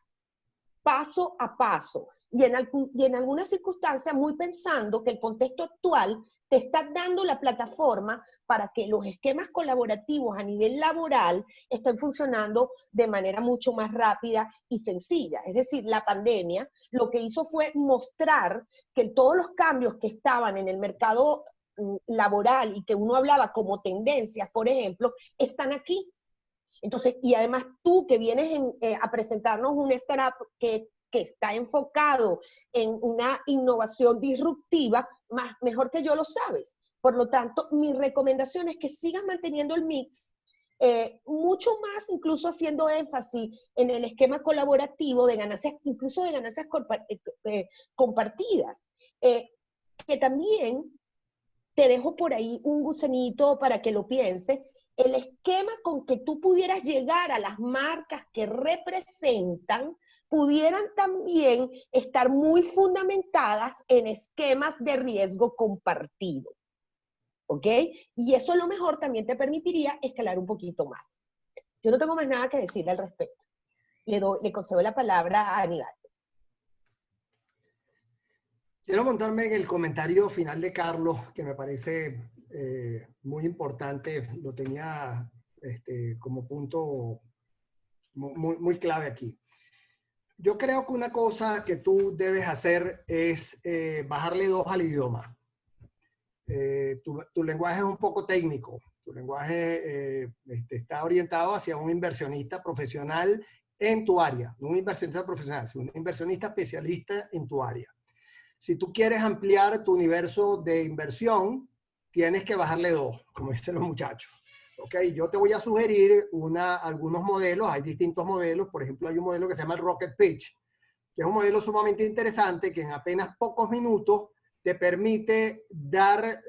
paso a paso. Y en algunas circunstancias muy pensando que el contexto actual te está dando la plataforma para que los esquemas colaborativos a nivel laboral estén funcionando de manera mucho más rápida y sencilla. Es decir, la pandemia lo que hizo fue mostrar que todos los cambios que estaban en el mercado laboral y que uno hablaba como tendencias, por ejemplo, están aquí. Entonces, y además tú que vienes a presentarnos un startup que está enfocado en una innovación disruptiva, mejor que yo lo sabes. Por lo tanto, mi recomendación es que sigas manteniendo el mix, mucho más incluso haciendo énfasis en el esquema colaborativo de ganancias, incluso de ganancias compartidas. Que también te dejo por ahí un gusanito para que lo pienses, el esquema con que tú pudieras llegar a las marcas que representan pudieran también estar muy fundamentadas en esquemas de riesgo compartido, ¿ok? Y eso a lo mejor también te permitiría escalar un poquito más. Yo no tengo más nada que decirle al respecto. Le concedo la palabra a Aníbal. Quiero montarme en el comentario final de Carlos, que me parece muy importante, lo tenía como punto muy clave aquí. Yo creo que una cosa que tú debes hacer es bajarle 2 al idioma. Tu lenguaje es un poco técnico, tu lenguaje está orientado hacia un inversionista profesional en tu área, no un inversionista profesional, sino un inversionista especialista en tu área. Si tú quieres ampliar tu universo de inversión, tienes que bajarle 2, como dicen los muchachos. Okay, yo te voy a sugerir algunos modelos, hay distintos modelos, por ejemplo hay un modelo que se llama el Rocket Pitch, que es un modelo sumamente interesante que en apenas pocos minutos te permite dar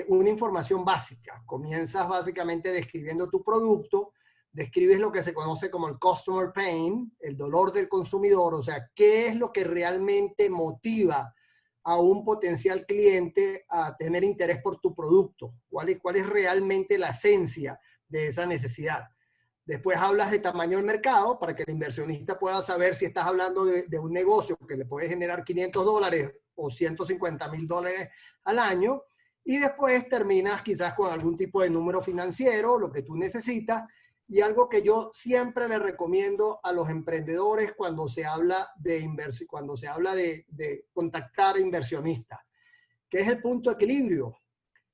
una información básica. Comienzas básicamente describiendo tu producto, describes lo que se conoce como el customer pain, el dolor del consumidor, o sea, qué es lo que realmente motiva a un potencial cliente a tener interés por tu producto, cuál es realmente la esencia de esa necesidad. Después hablas de tamaño del mercado para que el inversionista pueda saber si estás hablando de un negocio que le puede generar $500 o $150,000 al año, y después terminas quizás con algún tipo de número financiero, lo que tú necesitas, y algo que yo siempre le recomiendo a los emprendedores cuando se habla de inversión, cuando se habla de contactar a inversionistas, que es el punto de equilibrio.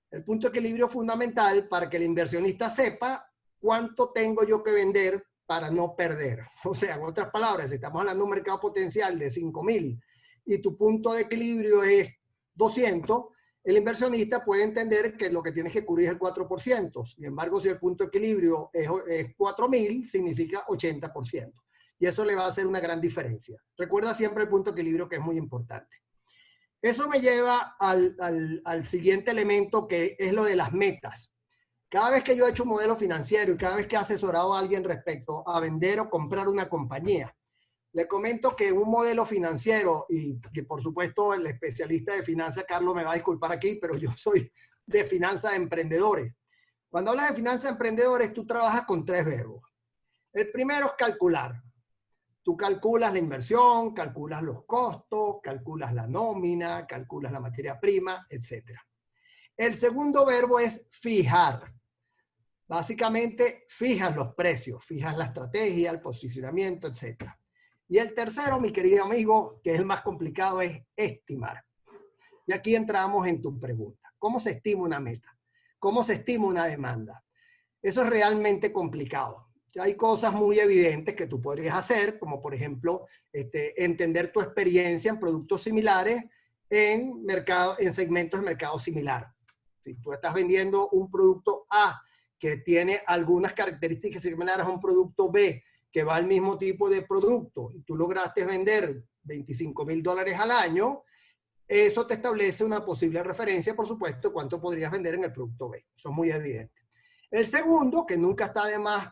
El punto de equilibrio fundamental para que el inversionista sepa cuánto tengo yo que vender para no perder. O sea, en otras palabras, si estamos hablando de un mercado potencial de 5,000 y tu punto de equilibrio es 200, el inversionista puede entender que lo que tienes que cubrir es el 4%. Sin embargo, si el punto de equilibrio es 4,000, significa 80%. Y eso le va a hacer una gran diferencia. Recuerda siempre el punto de equilibrio, que es muy importante. Eso me lleva al siguiente elemento, que es lo de las metas. Cada vez que yo he hecho un modelo financiero y cada vez que he asesorado a alguien respecto a vender o comprar una compañía, le comento que un modelo financiero, y que por supuesto el especialista de finanzas, Carlos, me va a disculpar aquí, pero yo soy de finanzas de emprendedores. Cuando hablas de finanzas de emprendedores, tú trabajas con 3 verbos. El primero es calcular. Tú calculas la inversión, calculas los costos, calculas la nómina, calculas la materia prima, etc. El segundo verbo es fijar. Básicamente, fijas los precios, fijas la estrategia, el posicionamiento, etc. Y el tercero, mi querido amigo, que es el más complicado, es estimar. Y aquí entramos en tu pregunta. ¿Cómo se estima una meta? ¿Cómo se estima una demanda? Eso es realmente complicado. hay cosas muy evidentes que tú podrías hacer, como por ejemplo, entender tu experiencia en productos similares en segmentos de mercado similar. Si tú estás vendiendo un producto A que tiene algunas características similares a un producto B, que va al mismo tipo de producto, y tú lograste vender $25,000 al año, eso te establece una posible referencia, por supuesto, cuánto podrías vender en el producto B. Eso es muy evidente. El segundo, que nunca está de más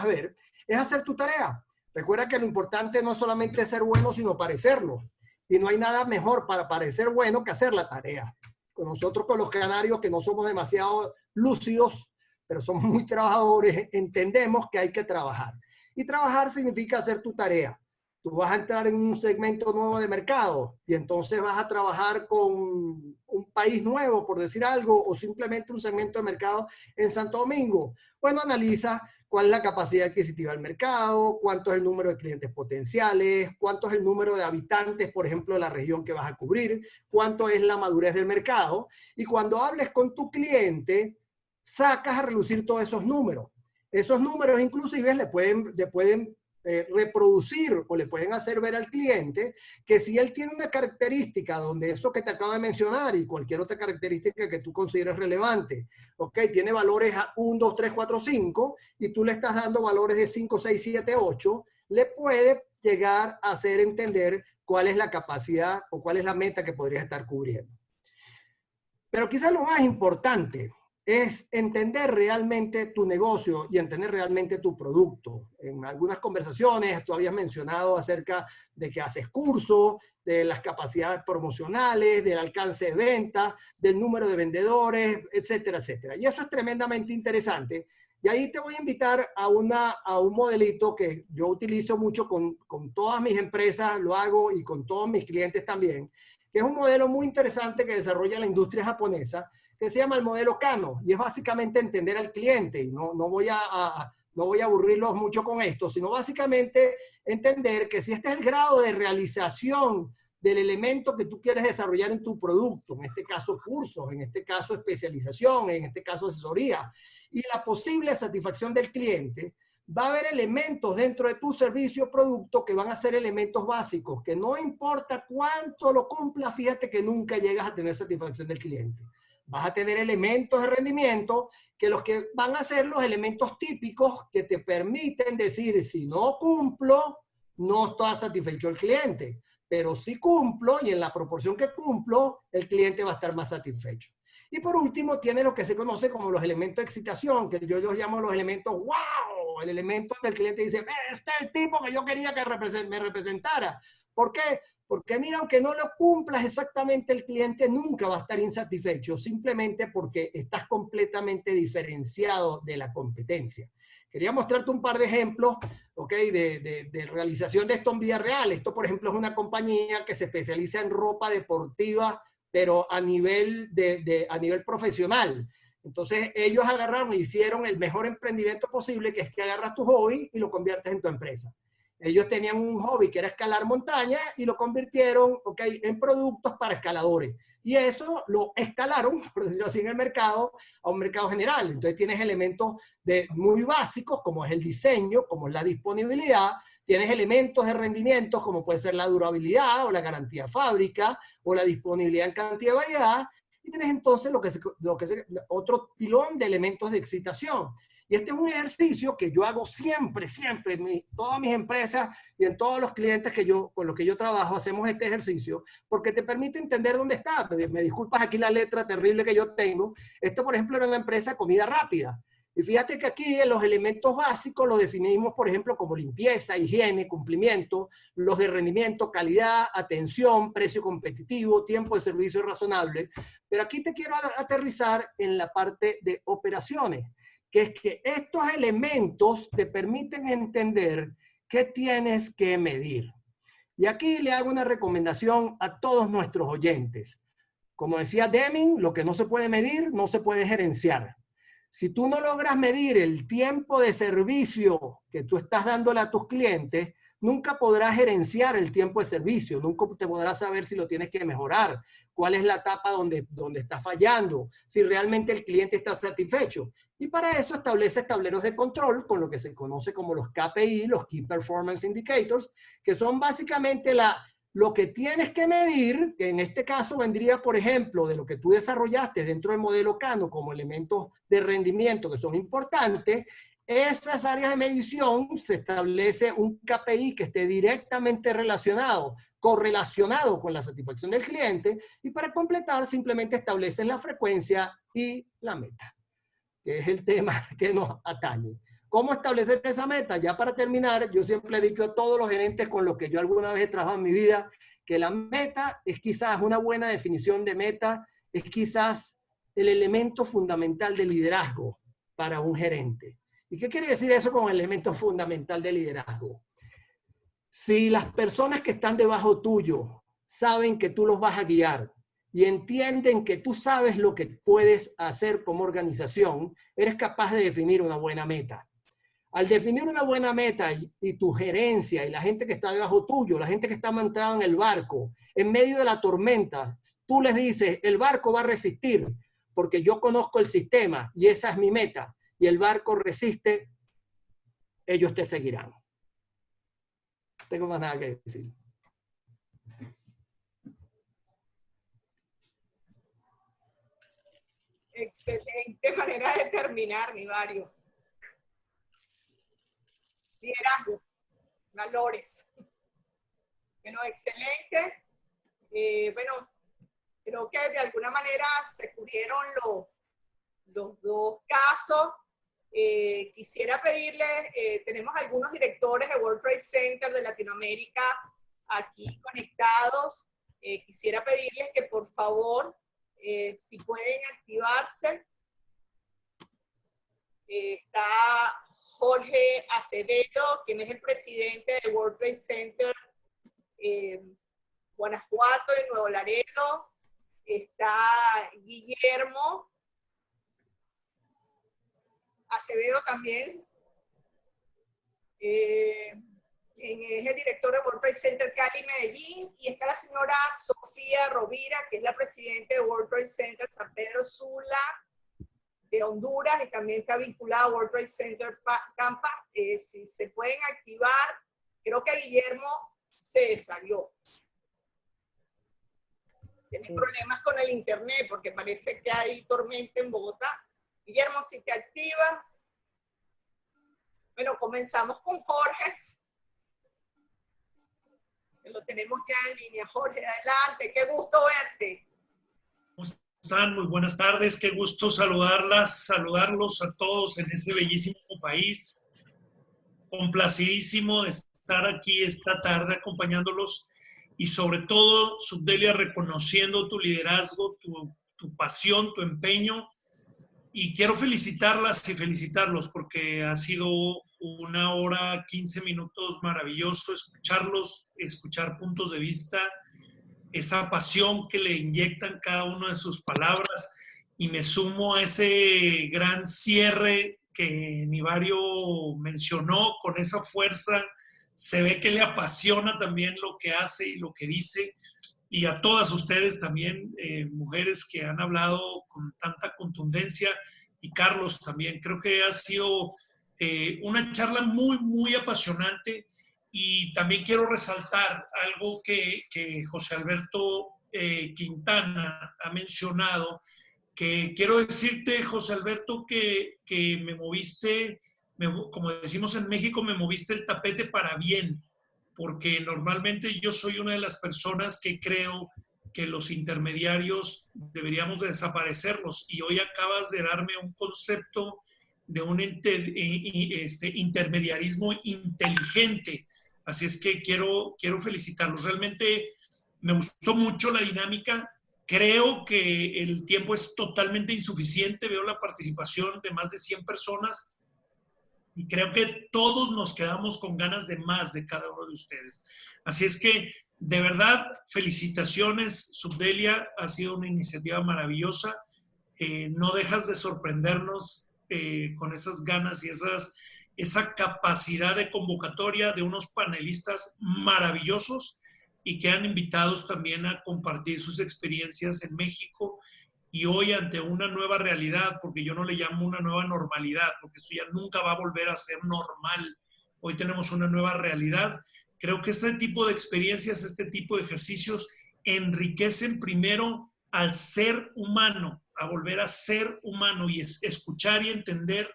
ver, es hacer tu tarea. Recuerda que lo importante no es solamente ser bueno, sino parecerlo. Y no hay nada mejor para parecer bueno que hacer la tarea. Con nosotros, con los canarios, que no somos demasiado lúcidos, pero somos muy trabajadores, entendemos que hay que trabajar. Y trabajar significa hacer tu tarea. Tú vas a entrar en un segmento nuevo de mercado y entonces vas a trabajar con un país nuevo, por decir algo, o simplemente un segmento de mercado en Santo Domingo. Bueno, analiza cuál es la capacidad adquisitiva del mercado, cuánto es el número de clientes potenciales, cuánto es el número de habitantes, por ejemplo, de la región que vas a cubrir, cuánto es la madurez del mercado. Y cuando hables con tu cliente, sacas a relucir todos esos números. Esos números inclusive le pueden reproducir o le pueden hacer ver al cliente que si él tiene una característica donde eso que te acabo de mencionar y cualquier otra característica que tú consideres relevante, ok, tiene valores a 1, 2, 3, 4, 5 y tú le estás dando valores de 5, 6, 7, 8, le puede llegar a hacer entender cuál es la capacidad o cuál es la meta que podrías estar cubriendo. Pero quizás lo más importante es entender realmente tu negocio y entender realmente tu producto. En algunas conversaciones tú habías mencionado acerca de que haces cursos, de las capacidades promocionales, del alcance de venta, del número de vendedores, etcétera, etcétera. Y eso es tremendamente interesante. Y ahí te voy a invitar a un modelito que yo utilizo mucho con todas mis empresas, lo hago y con todos mis clientes también, que es un modelo muy interesante que desarrolla la industria japonesa, que se llama el modelo Kano, y es básicamente entender al cliente, y no voy a aburrirlos mucho con esto, sino básicamente entender que si este es el grado de realización del elemento que tú quieres desarrollar en tu producto, en este caso cursos, en este caso especialización, en este caso asesoría, y la posible satisfacción del cliente, va a haber elementos dentro de tu servicio o producto que van a ser elementos básicos, que no importa cuánto lo cumpla, fíjate que nunca llegas a tener satisfacción del cliente. Vas a tener elementos de rendimiento que los que van a ser los elementos típicos que te permiten decir, si no cumplo, no está satisfecho el cliente. Pero si cumplo, y en la proporción que cumplo, el cliente va a estar más satisfecho. Y por último, tiene lo que se conoce como los elementos de excitación, que yo los llamo los elementos wow, el elemento del cliente dice, este es el tipo que yo quería que me representara. ¿Por qué? Porque mira, aunque no lo cumplas exactamente, el cliente nunca va a estar insatisfecho, simplemente porque estás completamente diferenciado de la competencia. Quería mostrarte un par de ejemplos, ¿ok? de realización de esto en vida real. Esto, por ejemplo, es una compañía que se especializa en ropa deportiva, pero a nivel profesional. Entonces, ellos agarraron y hicieron el mejor emprendimiento posible, que es que agarras tu hobby y lo conviertes en tu empresa. Ellos tenían un hobby que era escalar montaña y lo convirtieron, okay, en productos para escaladores. Y eso lo escalaron, por decirlo así, en el mercado, a un mercado general. Entonces tienes elementos muy básicos, como es el diseño, como es la disponibilidad. Tienes elementos de rendimiento, como puede ser la durabilidad o la garantía de fábrica o la disponibilidad en cantidad y variedad. Y tienes entonces lo que es otro pilón de elementos de excitación. Y este es un ejercicio que yo hago siempre, siempre, en todas mis empresas y en todos los clientes con los que yo trabajo, hacemos este ejercicio, porque te permite entender dónde está. Me disculpas aquí la letra terrible que yo tengo. Esto, por ejemplo, era una empresa de comida rápida. Y fíjate que aquí los elementos básicos los definimos, por ejemplo, como limpieza, higiene, cumplimiento, los de rendimiento, calidad, atención, precio competitivo, tiempo de servicio razonable. Pero aquí te quiero aterrizar en la parte de operaciones, que es que estos elementos te permiten entender qué tienes que medir. Y aquí le hago una recomendación a todos nuestros oyentes. Como decía Deming, lo que no se puede medir, no se puede gerenciar. Si tú no logras medir el tiempo de servicio que tú estás dándole a tus clientes, nunca podrás gerenciar el tiempo de servicio, nunca te podrás saber si lo tienes que mejorar, cuál es la etapa donde está fallando, si realmente el cliente está satisfecho. Y para eso establece tableros de control con lo que se conoce como los KPI, los Key Performance Indicators, que son básicamente lo que tienes que medir, que en este caso vendría, por ejemplo, de lo que tú desarrollaste dentro del modelo Kano como elementos de rendimiento que son importantes. Esas áreas de medición se establece un KPI que esté directamente correlacionado con la satisfacción del cliente, y para completar simplemente estableces la frecuencia y la meta, que es el tema que nos atañe. ¿Cómo establecer esa meta? Ya para terminar, yo siempre he dicho a todos los gerentes con los que yo alguna vez he trabajado en mi vida, que la meta es quizás una buena definición de meta, es quizás el elemento fundamental de liderazgo para un gerente. ¿Y qué quiere decir eso con elemento fundamental de liderazgo? Si las personas que están debajo tuyo saben que tú los vas a guiar y entienden que tú sabes lo que puedes hacer como organización, eres capaz de definir una buena meta. Al definir una buena meta y tu gerencia y la gente que está debajo tuyo, la gente que está montada en el barco, en medio de la tormenta, tú les dices, el barco va a resistir porque yo conozco el sistema y esa es mi meta, y el barco resiste, ellos te seguirán. No tengo más nada que decir. Excelente manera de terminar, Nivario. Liderazgo, valores. Bueno, excelente. Bueno, creo que de alguna manera se cubrieron los dos casos. Quisiera pedirles, tenemos algunos directores de World Trade Center de Latinoamérica aquí conectados. Quisiera pedirles que por favor, si pueden activarse. Está Jorge Acevedo, quien es el presidente de World Trade Center Guanajuato y Nuevo Laredo. Está Guillermo Acevedo también, quien es el director de World Trade Center Cali Medellín, y está la señora Sofía Rovira, que es la presidenta de World Trade Center San Pedro Sula de Honduras, y también está vinculada a World Trade Center Tampa. Si se pueden activar, creo que Guillermo se salió. Tiene problemas con el internet porque parece que hay tormenta en Bogotá. Guillermo, si te activas. Bueno, comenzamos con Jorge. Lo tenemos ya en línea. Jorge, adelante. Qué gusto verte. ¿Cómo están? Muy buenas tardes. Qué gusto saludarlos a todos en ese bellísimo país. Complacidísimo de estar aquí esta tarde acompañándolos, y sobre todo, Subdelia, reconociendo tu liderazgo, tu pasión, tu empeño. Y quiero felicitarlas y felicitarlos porque ha sido 1 hora, 15 minutos maravilloso escucharlos, escuchar puntos de vista, esa pasión que le inyectan cada una de sus palabras, y me sumo a ese gran cierre que Nivario mencionó con esa fuerza. Se ve que le apasiona también lo que hace y lo que dice. Y a todas ustedes también, mujeres que han hablado con tanta contundencia, y Carlos también. Creo que ha sido una charla muy, muy apasionante, y también quiero resaltar algo que José Alberto Quintana ha mencionado, que quiero decirte, José Alberto, que me moviste, como decimos en México, me moviste el tapete para bien, porque normalmente yo soy una de las personas que creo que los intermediarios deberíamos de desaparecerlos, y hoy acabas de darme un concepto de un intermediarismo inteligente. Así es que quiero felicitarlos. Realmente me gustó mucho la dinámica. Creo que el tiempo es totalmente insuficiente. Veo la participación de más de 100 personas. Y creo que todos nos quedamos con ganas de más de cada uno de ustedes. Así es que, de verdad, felicitaciones, Subdelia. Ha sido una iniciativa maravillosa. No dejas de sorprendernos con esas ganas y esa capacidad de convocatoria de unos panelistas maravillosos y que han invitados también a compartir sus experiencias en México y hoy ante una nueva realidad, porque yo no le llamo una nueva normalidad, porque esto ya nunca va a volver a ser normal. Hoy tenemos una nueva realidad. Creo que este tipo de experiencias, este tipo de ejercicios enriquecen primero al ser humano, a volver a ser humano y escuchar y entender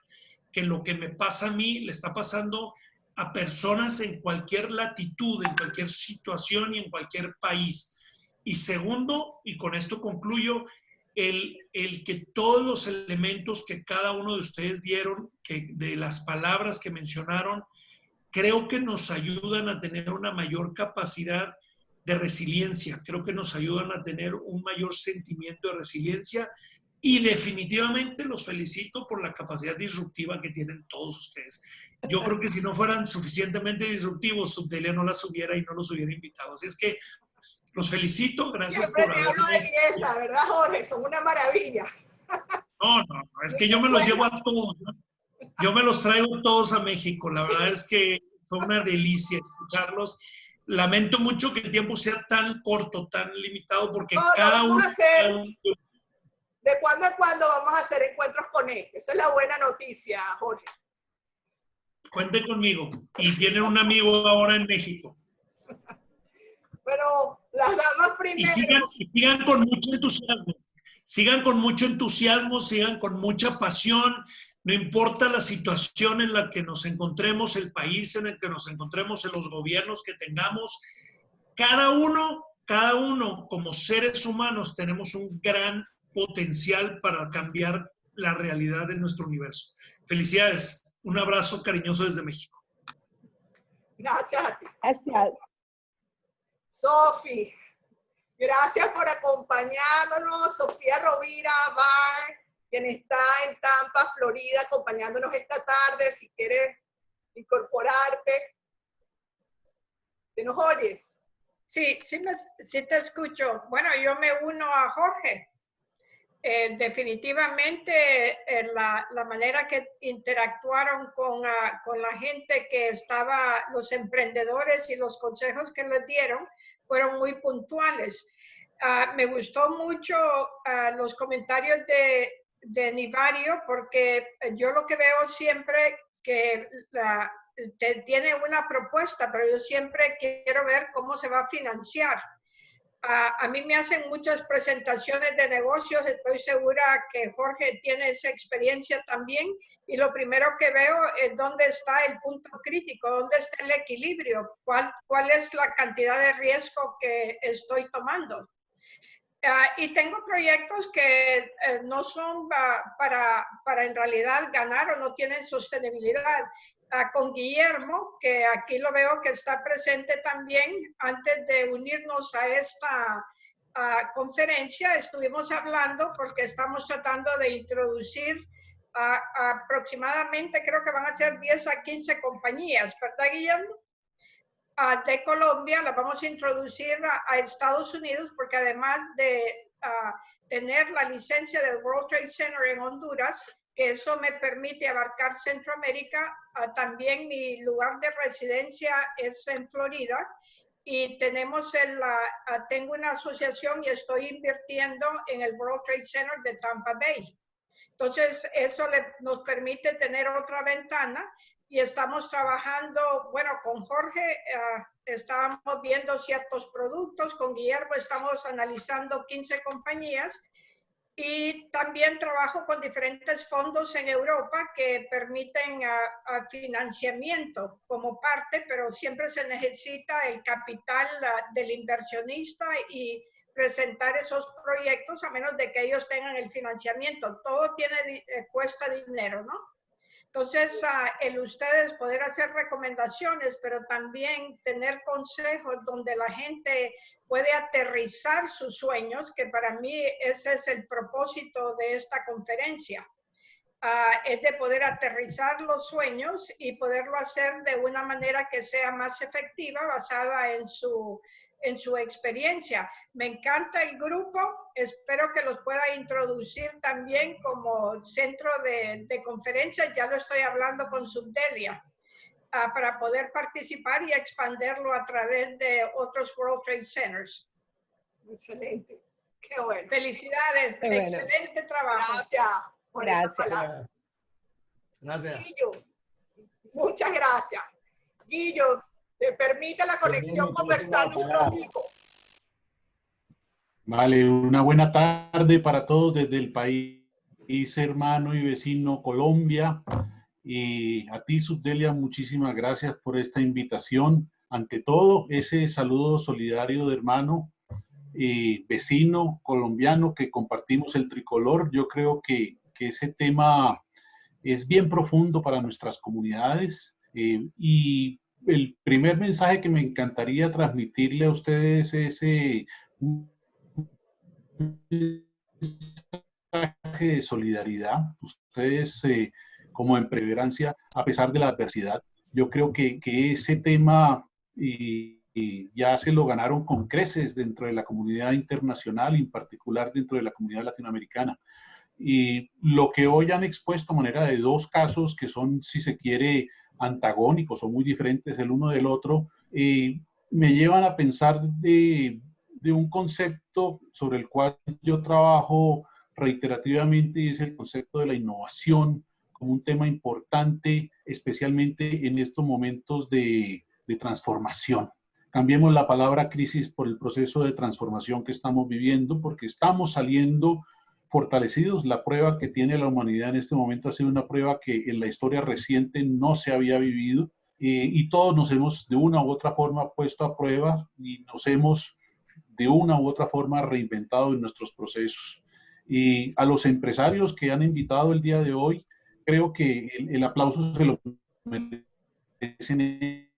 que lo que me pasa a mí le está pasando a personas en cualquier latitud, en cualquier situación y en cualquier país. Y segundo, y con esto concluyo, el que todos los elementos que cada uno de ustedes dieron, que de las palabras que mencionaron, creo que nos ayudan a tener una mayor capacidad de resiliencia, creo que nos ayudan a tener un mayor sentimiento de resiliencia y definitivamente los felicito por la capacidad disruptiva que tienen todos ustedes. Yo creo que si no fueran suficientemente disruptivos, Subdelia no las hubiera y no los hubiera invitado. Así es que los felicito, gracias Siempre por te hablo de belleza, ¿verdad, Jorge? Son una maravilla. No, es que yo me los llevo a todos, ¿no? Yo me los traigo todos a México. La verdad es que fue una delicia escucharlos. Lamento mucho que el tiempo sea tan corto, tan limitado, porque cada uno... De cuando en cuando vamos a hacer encuentros con él. Esa es la buena noticia, Jorge. Cuente conmigo. Y tienen un amigo ahora en México. Pero las damas primero. Y sigan con mucho entusiasmo. Sigan con mucho entusiasmo, sigan con mucha pasión. No importa la situación en la que nos encontremos, el país en el que nos encontremos, en los gobiernos que tengamos. Cada uno como seres humanos tenemos un gran potencial para cambiar la realidad de nuestro universo. Felicidades. Un abrazo cariñoso desde México. Gracias a ti. Gracias. Sofi, gracias por acompañarnos. Sofía Rovira Bar, quien está en Tampa, Florida, acompañándonos esta tarde. Si quieres incorporarte. ¿Te nos oyes? Sí, sí te escucho. Bueno, yo me uno a Jorge. Definitivamente la manera que interactuaron con la gente que estaba, los emprendedores y los consejos que les dieron fueron muy puntuales. Me gustó mucho los comentarios de Nivario, porque yo lo que veo siempre que tiene una propuesta, pero yo siempre quiero ver cómo se va a financiar. A mí me hacen muchas presentaciones de negocios, estoy segura que Jorge tiene esa experiencia también, y lo primero que veo es dónde está el punto crítico, dónde está el equilibrio, cuál es la cantidad de riesgo que estoy tomando. Y tengo proyectos que no son para en realidad ganar o no tienen sostenibilidad. Con Guillermo, que aquí lo veo que está presente también, antes de unirnos a esta conferencia, estuvimos hablando porque estamos tratando de introducir aproximadamente, creo que van a ser 10 a 15 compañías, ¿verdad, Guillermo? De Colombia, las vamos a introducir a Estados Unidos, porque además de tener la licencia del World Trade Center en Honduras, que eso me permite abarcar Centroamérica, también mi lugar de residencia es en Florida, y tenemos tengo una asociación y estoy invirtiendo en el World Trade Center de Tampa Bay. Entonces, eso nos permite tener otra ventana, y estamos trabajando, bueno, con Jorge estábamos viendo ciertos productos, con Guillermo estamos analizando 15 compañías, y también trabajo con diferentes fondos en Europa que permiten financiamiento como parte, pero siempre se necesita el capital del inversionista y presentar esos proyectos, a menos de que ellos tengan el financiamiento. Todo cuesta dinero, ¿no? Entonces, el ustedes poder hacer recomendaciones, pero también tener consejos donde la gente puede aterrizar sus sueños, que para mí ese es el propósito de esta conferencia. Es de poder aterrizar los sueños y poderlo hacer de una manera que sea más efectiva, basada en en su experiencia. Me encanta el grupo, espero que los pueda introducir también como centro de conferencias, ya lo estoy hablando con Subdelia, para poder participar y expandirlo a través de otros World Trade Centers. Excelente, qué bueno. Felicidades, Qué bueno. excelente trabajo. Gracias por esa Gracias. palabra. Gracias. Guillo, muchas gracias. Guillo, ¿te permite la conexión conversar un ratito? Vale, una buena tarde para todos desde el país hermano y vecino Colombia. Y a ti, Subdelia, muchísimas gracias por esta invitación. Ante todo, ese saludo solidario de hermano y vecino colombiano que compartimos el tricolor. Yo creo que ese tema es bien profundo para nuestras comunidades. Y el primer mensaje que me encantaría transmitirle a ustedes es un mensaje de solidaridad. Ustedes, como en Perseverancia, a pesar de la adversidad, yo creo que ese tema y ya se lo ganaron con creces dentro de la comunidad internacional, en particular dentro de la comunidad latinoamericana. Y lo que hoy han expuesto a manera de dos casos que son, si se quiere, antagónicos o muy diferentes el uno del otro, me llevan a pensar de un concepto sobre el cual yo trabajo reiterativamente, y es el concepto de la innovación como un tema importante, especialmente en estos momentos de transformación. Cambiemos la palabra crisis por el proceso de transformación que estamos viviendo, porque estamos saliendo fortalecidos. La prueba que tiene la humanidad en este momento ha sido una prueba que en la historia reciente no se había vivido, y todos nos hemos de una u otra forma puesto a prueba y nos hemos de una u otra forma reinventado en nuestros procesos. Y a los empresarios que han invitado el día de hoy, creo que el aplauso se lo merecen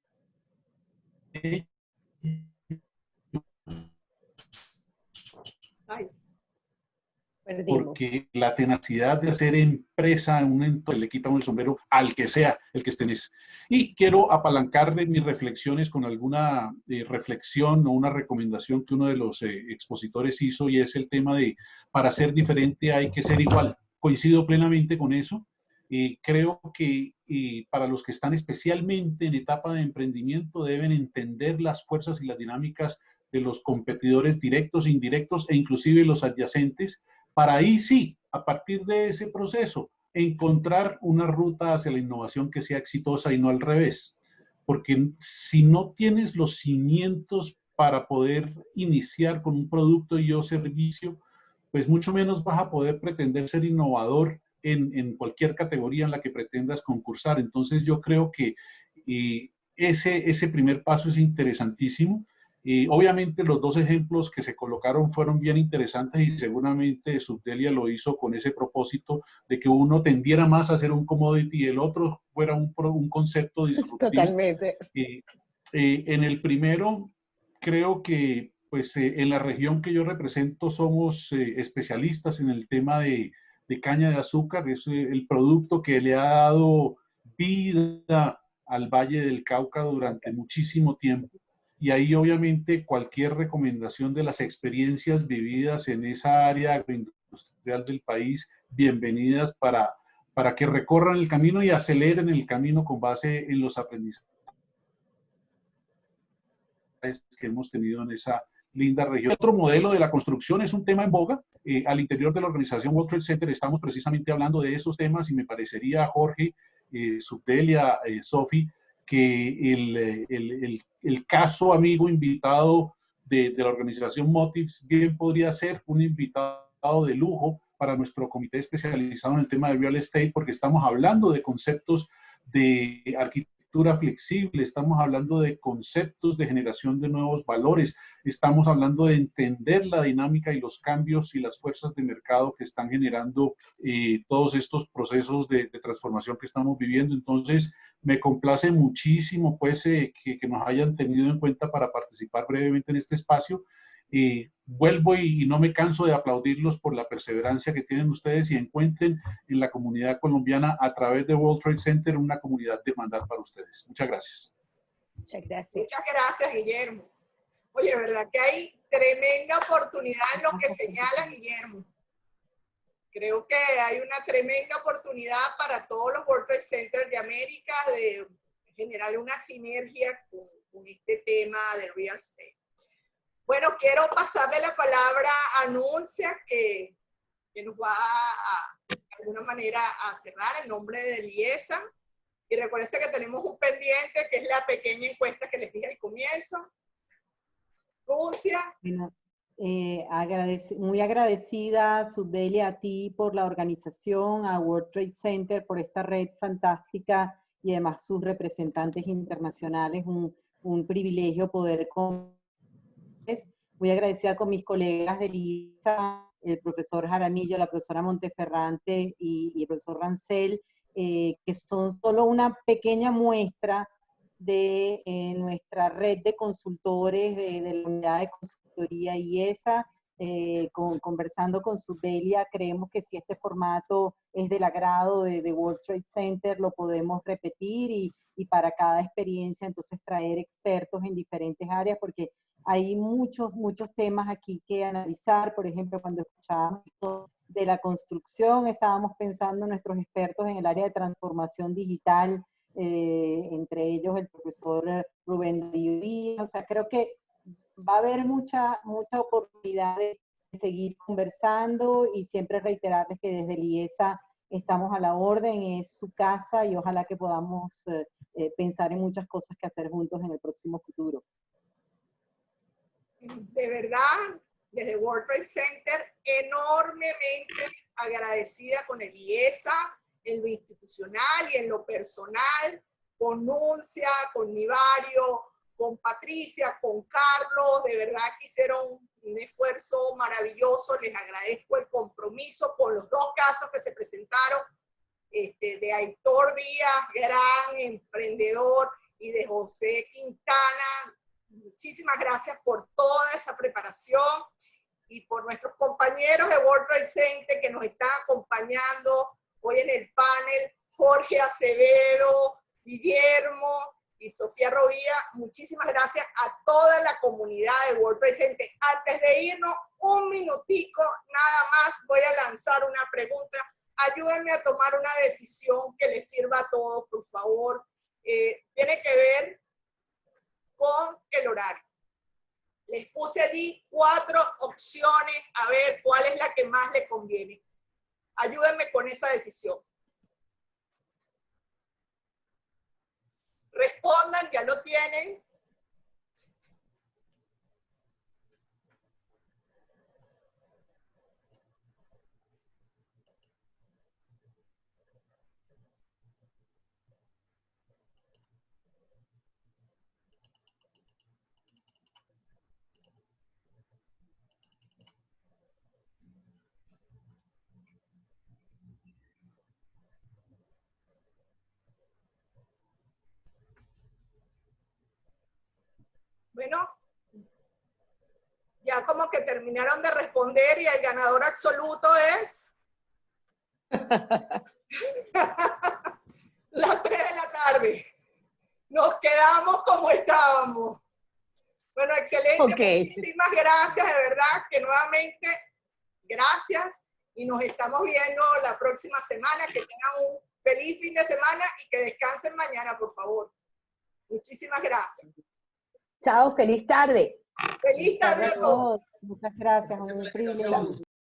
porque la tenacidad de hacer empresa en un entorno le quita el sombrero al que sea el que esté en ese. Y quiero apalancar de mis reflexiones con alguna reflexión o una recomendación que uno de los expositores hizo, y es el tema de para ser diferente hay que ser igual. Coincido plenamente con eso. Creo que para los que están especialmente en etapa de emprendimiento deben entender las fuerzas y las dinámicas de los competidores directos, indirectos e inclusive los adyacentes, para ahí sí, a partir de ese proceso, encontrar una ruta hacia la innovación que sea exitosa y no al revés. Porque si no tienes los cimientos para poder iniciar con un producto y o servicio, pues mucho menos vas a poder pretender ser innovador en cualquier categoría en la que pretendas concursar. Entonces yo creo que ese primer paso es interesantísimo. Obviamente los dos ejemplos que se colocaron fueron bien interesantes y seguramente Subdelia lo hizo con ese propósito de que uno tendiera más a ser un commodity y el otro fuera un concepto disruptivo. Totalmente. En el primero, creo que pues, en la región que yo represento somos especialistas en el tema de caña de azúcar. Es el producto que le ha dado vida al Valle del Cauca durante muchísimo tiempo. Y ahí obviamente cualquier recomendación de las experiencias vividas en esa área agroindustrial del país, bienvenidas para que recorran el camino y aceleren el camino con base en los aprendizajes que hemos tenido en esa linda región. Otro modelo de la construcción es un tema en boga. Al interior de la organización World Trade Center estamos precisamente hablando de esos temas y me parecería, Jorge, Subdelia, Sofi, que el caso amigo invitado de la organización Motives bien podría ser un invitado de lujo para nuestro comité especializado en el tema de real estate, porque estamos hablando de conceptos de arquitectura flexible, estamos hablando de conceptos de generación de nuevos valores, estamos hablando de entender la dinámica y los cambios y las fuerzas de mercado que están generando todos estos procesos de transformación que estamos viviendo. Entonces, me complace muchísimo pues que nos hayan tenido en cuenta para participar brevemente en este espacio. Vuelvo y no me canso de aplaudirlos por la perseverancia que tienen ustedes y encuentren en la comunidad colombiana a través de World Trade Center una comunidad de mandar para ustedes. Muchas gracias. Muchas gracias. Muchas gracias, Guillermo. Oye, ¿verdad que hay tremenda oportunidad en lo que señala Guillermo? Creo que hay una tremenda oportunidad para todos los World Trade Center de América de generar una sinergia con este tema de real estate. Bueno, quiero pasarle la palabra a Nuncia, que nos va de alguna manera a cerrar en nombre de IESA. Y recuerden que tenemos un pendiente, que es la pequeña encuesta que les dije al comienzo. Nuncia. Bueno, muy agradecida, Subdelia, a ti por la organización, a World Trade Center por esta red fantástica y además sus representantes internacionales. Un privilegio poder con muy agradecida con mis colegas de IESA, el profesor Jaramillo, la profesora Monteferrante y el profesor Rancel, que son solo una pequeña muestra de nuestra red de consultores de la unidad de consultoría IESA. Conversando con Subdelia, creemos que si este formato es del agrado de World Trade Center, lo podemos repetir y para cada experiencia entonces traer expertos en diferentes áreas, porque hay muchos temas aquí que analizar. Por ejemplo, cuando escuchábamos de la construcción, estábamos pensando en nuestros expertos en el área de transformación digital, entre ellos el profesor Rubén Díaz. O sea, creo que va a haber mucha oportunidad de seguir conversando y siempre reiterarles que desde el IESA estamos a la orden, es su casa y ojalá que podamos pensar en muchas cosas que hacer juntos en el próximo futuro. De verdad, desde World Trade Center, enormemente agradecida con el IESA, en lo institucional y en lo personal, con Nuncia, con Nivario, con Patricia, con Carlos. De verdad que hicieron un esfuerzo maravilloso. Les agradezco el compromiso con los dos casos que se presentaron, de Aitor Díaz, gran emprendedor, y de José Quintana. Muchísimas gracias por toda esa preparación y por nuestros compañeros de World Trade Center que nos están acompañando hoy en el panel, Jorge Acevedo, Guillermo y Sofía Rovía. Muchísimas gracias a toda la comunidad de World Trade Center. Antes de irnos, un minutico, nada más, voy a lanzar una pregunta. Ayúdenme a tomar una decisión que les sirva a todos, por favor. Tiene que ver con el horario. Les puse allí 4 opciones, a ver cuál es la que más les conviene. Ayúdenme con esa decisión. Respondan, ya lo tienen. Bueno, ya como que terminaron de responder y el ganador absoluto es las 3 de la tarde. Nos quedamos como estábamos. Bueno, excelente. Okay. Muchísimas gracias, de verdad, que nuevamente, gracias. Y nos estamos viendo la próxima semana. Que tengan un feliz fin de semana y que descansen mañana, por favor. Muchísimas gracias. Chao, feliz tarde. Feliz tarde a todos. Muchas gracias, un privilegio.